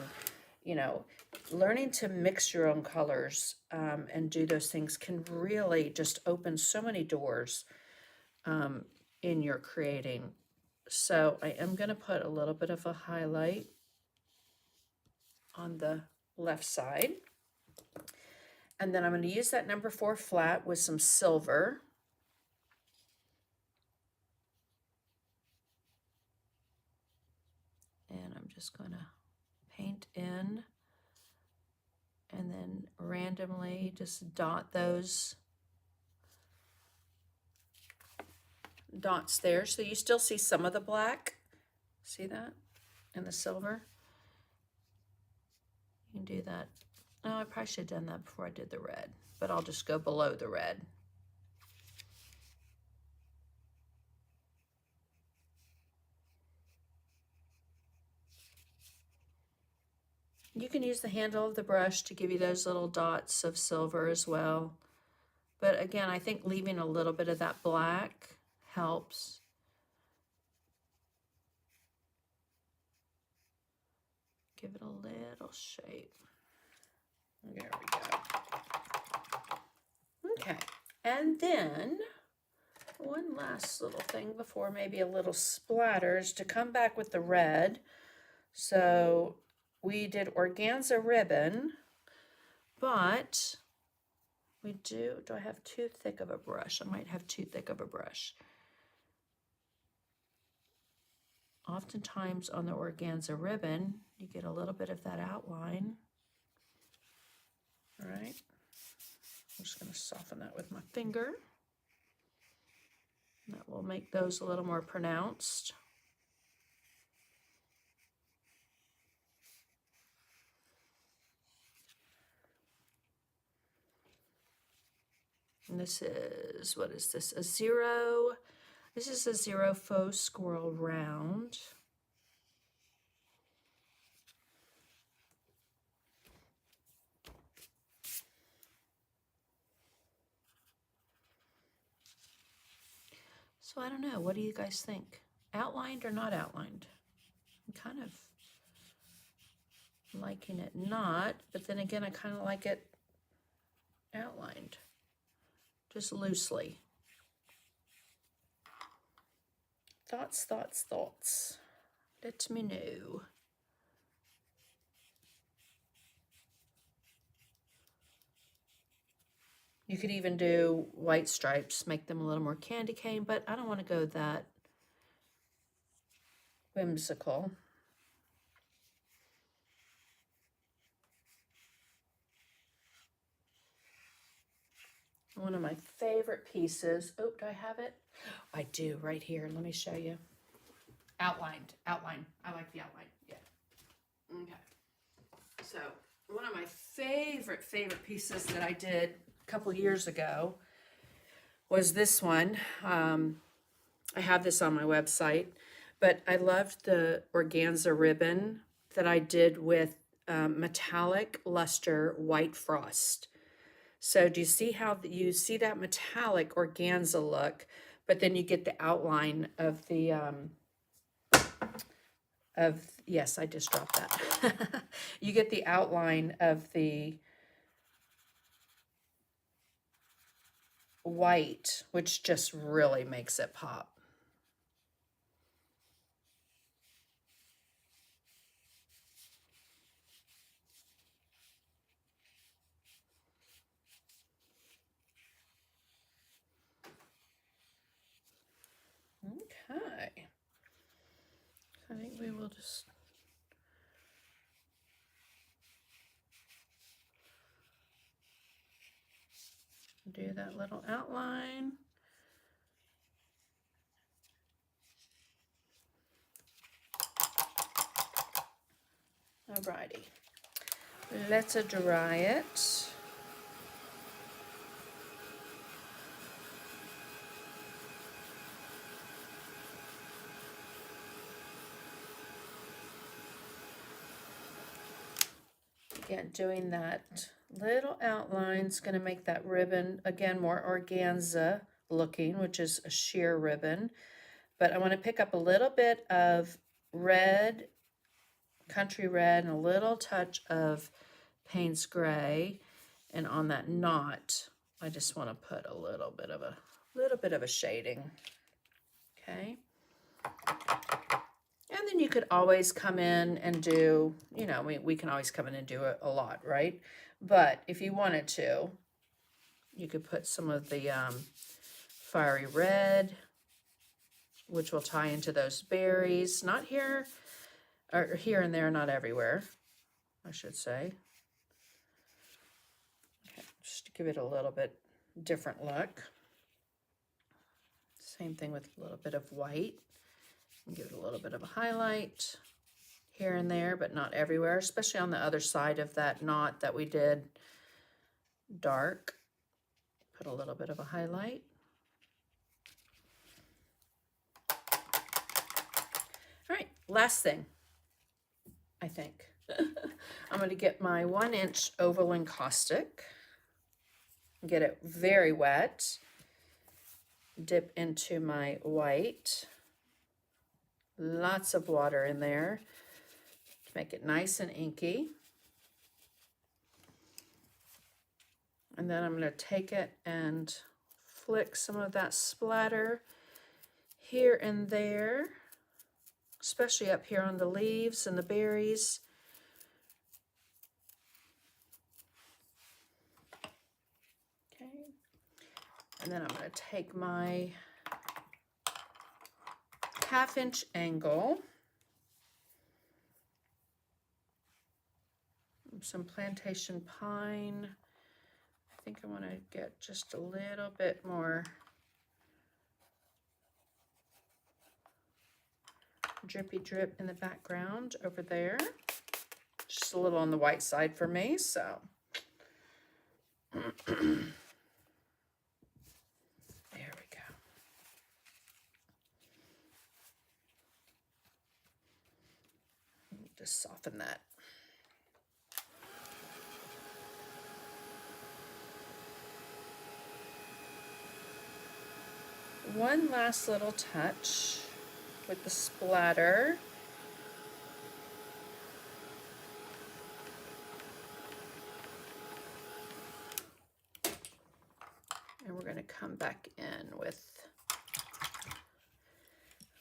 you know, learning to mix your own colors and do those things can really just open so many doors in your creating. So I am going to put a little bit of a highlight on the left side. And then I'm going to use that number 4 flat with some silver. And I'm just going to paint in and then randomly just dot those dots there. So you still see some of the black. See that? And the silver. You can do that. Oh, I probably should have done that before I did the red, but I'll just go below the red. You can use the handle of the brush to give you those little dots of silver as well. But again, I think leaving a little bit of that black helps. Give it a little shape. There we go. Okay, and then one last little thing before maybe a little splatter is to come back with the red. So we did organza ribbon, but we do I have too thick of a brush? I might have too thick of a brush. Oftentimes on the organza ribbon, you get a little bit of that outline. All right, I'm just going to soften that with my finger. That will make those a little more pronounced. And this is, what is this? A 0. This is a 0 faux squirrel round. So I don't know, what do you guys think? Outlined or not outlined? I'm kind of liking it not, but then again, I kind of like it outlined, just loosely. Thoughts, thoughts, thoughts. Let me know. You could even do white stripes, make them a little more candy cane, but I don't want to go that whimsical. One of my favorite pieces. Oh, do I have it? I do, right here. Let me show you. Outlined, outline. I like the outline, yeah. Okay. So one of my favorite pieces that I did a couple years ago was this one. I have this on my website, but I loved the organza ribbon that I did with metallic luster white frost. So do you see how you see that metallic organza look, but then you get the outline of the, yes, I just dropped that. You get the outline of the white, which just really makes it pop. Okay. I think we will just do that little outline. Alrighty, let's dry it. Again, doing that little outline's going to make that ribbon, again, more organza looking, which is a sheer ribbon. But I want to pick up a little bit of red, country red, and a little touch of Payne's gray. And on that knot, I just want to put a little bit of a shading. Okay. And then you could always come in and do, you know, we can always come in and do a lot, right? But if you wanted to, you could put some of the fiery red, which will tie into those berries. Not here, or here and there, not everywhere, I should say. Okay, just to give it a little bit different look. Same thing with a little bit of white. And give it a little bit of a highlight here and there, but not everywhere, especially on the other side of that knot that we did dark. Put a little bit of a highlight. All right, last thing, I think. I'm going to get my 1-inch oval encaustic, get it very wet, dip into my white. Lots of water in there to make it nice and inky. And then I'm going to take it and flick some of that splatter here and there, especially up here on the leaves and the berries. Okay. And then I'm going to take my 1/2-inch angle, some plantation pine. I think I want to get just a little bit more drippy drip in the background over there. Just a little on the white side for me, so. Just soften that. One last little touch with the splatter. And we're going to come back in with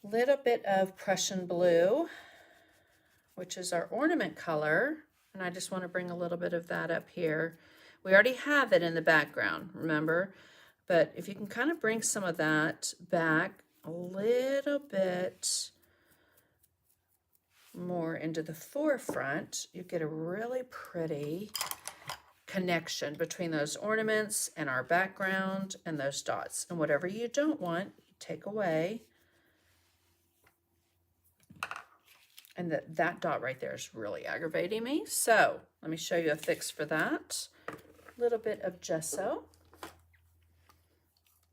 a little bit of Prussian blue, which is our ornament color, and I just want to bring a little bit of that up here. We already have it in the background, remember? But if you can kind of bring some of that back a little bit more into the forefront, you get a really pretty connection between those ornaments and our background and those dots. And whatever you don't want, you take away. And that dot right there is really aggravating me. So let me show you a fix for that. A little bit of gesso.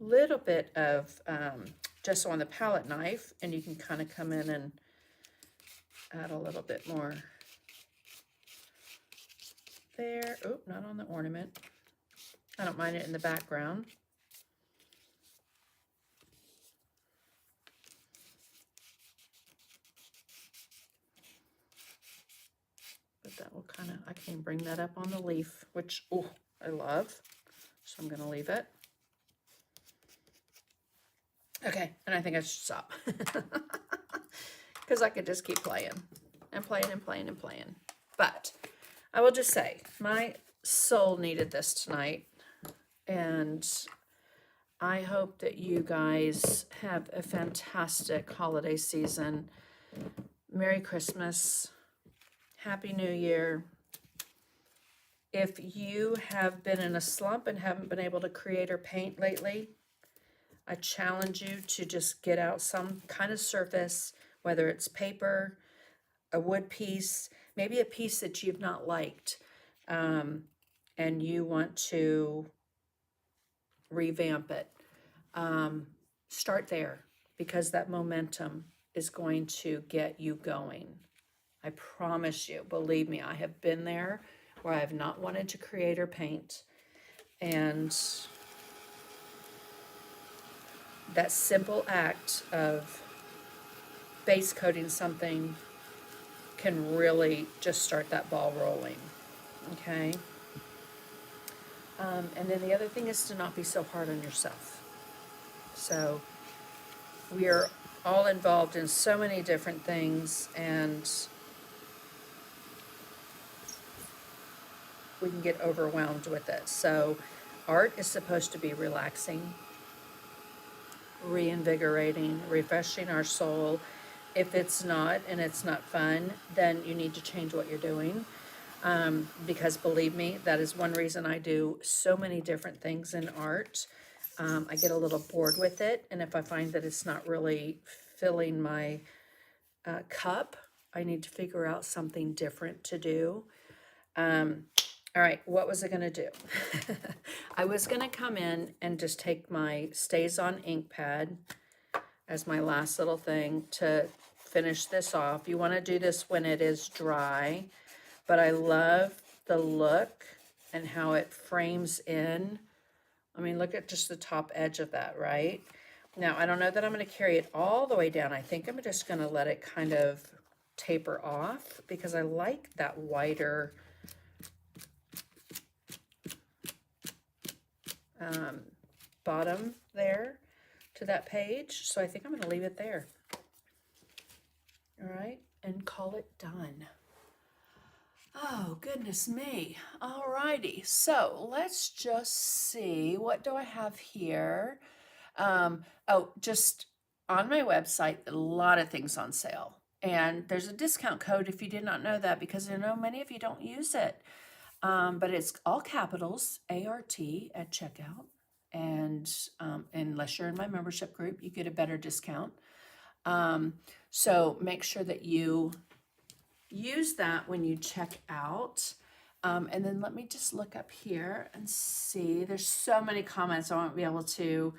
Little bit of gesso on the palette knife. And you can kind of come in and add a little bit more there. Oh, not on the ornament. I don't mind it in the background. That will kind of, I can even bring that up on the leaf, which, oh, I love. So I'm going to leave it. Okay, and I think I should stop. Because I could just keep playing and playing and playing and playing. But I will just say, my soul needed this tonight. And I hope that you guys have a fantastic holiday season. Merry Christmas. Happy New Year. If you have been in a slump and haven't been able to create or paint lately, I challenge you to just get out some kind of surface, whether it's paper, a wood piece, maybe a piece that you've not liked, and you want to revamp it. Start there, because that momentum is going to get you going. I promise you, believe me, I have been there where I have not wanted to create or paint, and that simple act of base coating something can really just start that ball rolling. Okay. And then the other thing is to not be so hard on yourself. So we are all involved in so many different things, and we can get overwhelmed with it. So art is supposed to be relaxing, reinvigorating, refreshing our soul. If it's not, and it's not fun, then you need to change what you're doing. Because believe me, that is one reason I do so many different things in art. I get a little bored with it, and if I find that it's not really filling my cup, I need to figure out something different to do. All right, what was I going to do? I was going to come in and just take my Stays On ink pad as my last little thing to finish this off. You want to do this when it is dry, but I love the look and how it frames in. I mean, look at just the top edge of that, right? Now, I don't know that I'm going to carry it all the way down. I think I'm just going to let it kind of taper off, because I like that wider bottom there to that page. So I think I'm going to leave it there. All right, and call it done. Oh, goodness me. All righty, so let's just see. What do I have here? Oh, just on my website, a lot of things on sale. And there's a discount code if you did not know that, because I know many of you don't use it. But it's all capitals, ART, at checkout. And unless you're in my membership group, you get a better discount. So make sure that you use that when you check out. And then let me just look up here and see. There's so many comments. I won't be able to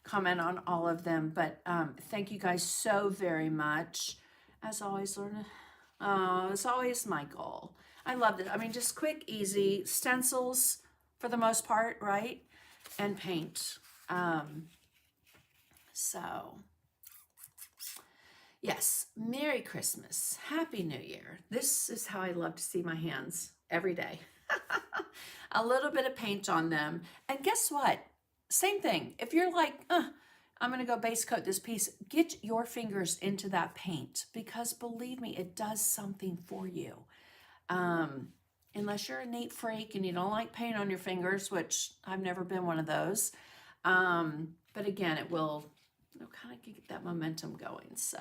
comment on all of them, but thank you guys so very much. As always, Lorna, it's always my goal. I love it. I mean, just quick, easy stencils for the most part, right? And paint. So yes, Merry Christmas, Happy New Year. This is how I love to see my hands every day. A little bit of paint on them. And guess what? Same thing. If you're like, I'm going to go base coat this piece, get your fingers into that paint, because believe me, it does something for you. Unless you're a neat freak and you don't like paint on your fingers, which I've never been one of those. But again, it will kind of get that momentum going. So,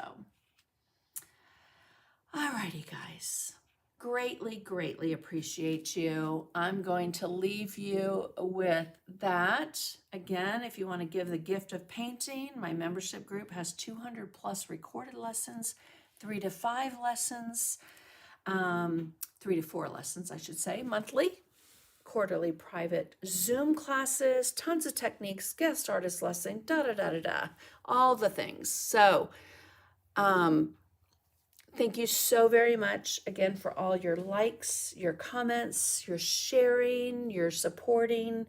alrighty, guys. Greatly, greatly appreciate you. I'm going to leave you with that. Again, if you want to give the gift of painting, my membership group has 200 plus recorded lessons, 3 to 5 lessons, 3 to 4 lessons, I should say, monthly, quarterly private Zoom classes, tons of techniques, guest artist lesson, all the things. So, thank you so very much again for all your likes, your comments, your sharing, your supporting,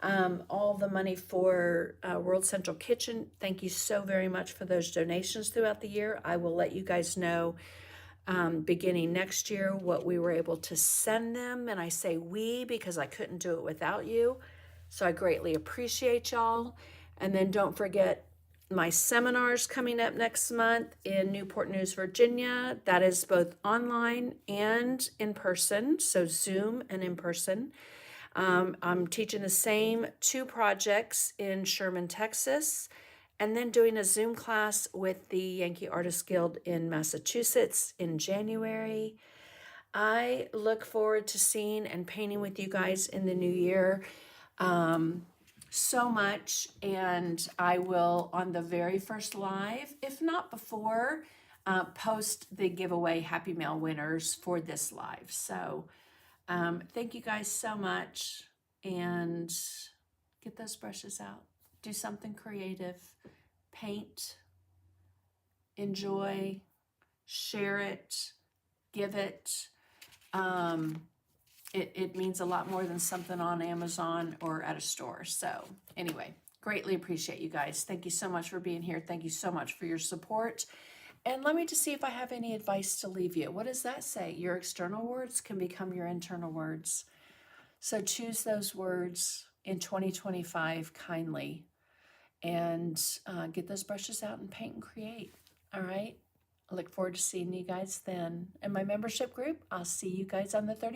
all the money for World Central Kitchen. Thank you so very much for those donations throughout the year. I will let you guys know beginning next year what we were able to send them. And I say we because I couldn't do it without you. So I greatly appreciate y'all. And then don't forget my seminars coming up next month in Newport News, Virginia. That is both online and in person, so Zoom and in person. I'm teaching the same 2 projects in Sherman, Texas, and then doing a Zoom class with the Yankee Artists Guild in Massachusetts in January. I look forward to seeing and painting with you guys in the new year. So much, and I will on the very first live, if not before, post the giveaway Happy Mail winners for this live. So thank you guys so much, and get those brushes out. Do something creative. Paint. Enjoy. Share it. Give it. It means a lot more than something on Amazon or at a store. So anyway, greatly appreciate you guys. Thank you so much for being here. Thank you so much for your support. And let me just see if I have any advice to leave you. What does that say? Your external words can become your internal words. So choose those words in 2025 kindly, and get those brushes out and paint and create. All right. I look forward to seeing you guys then. In my membership group, I'll see you guys on the 30th.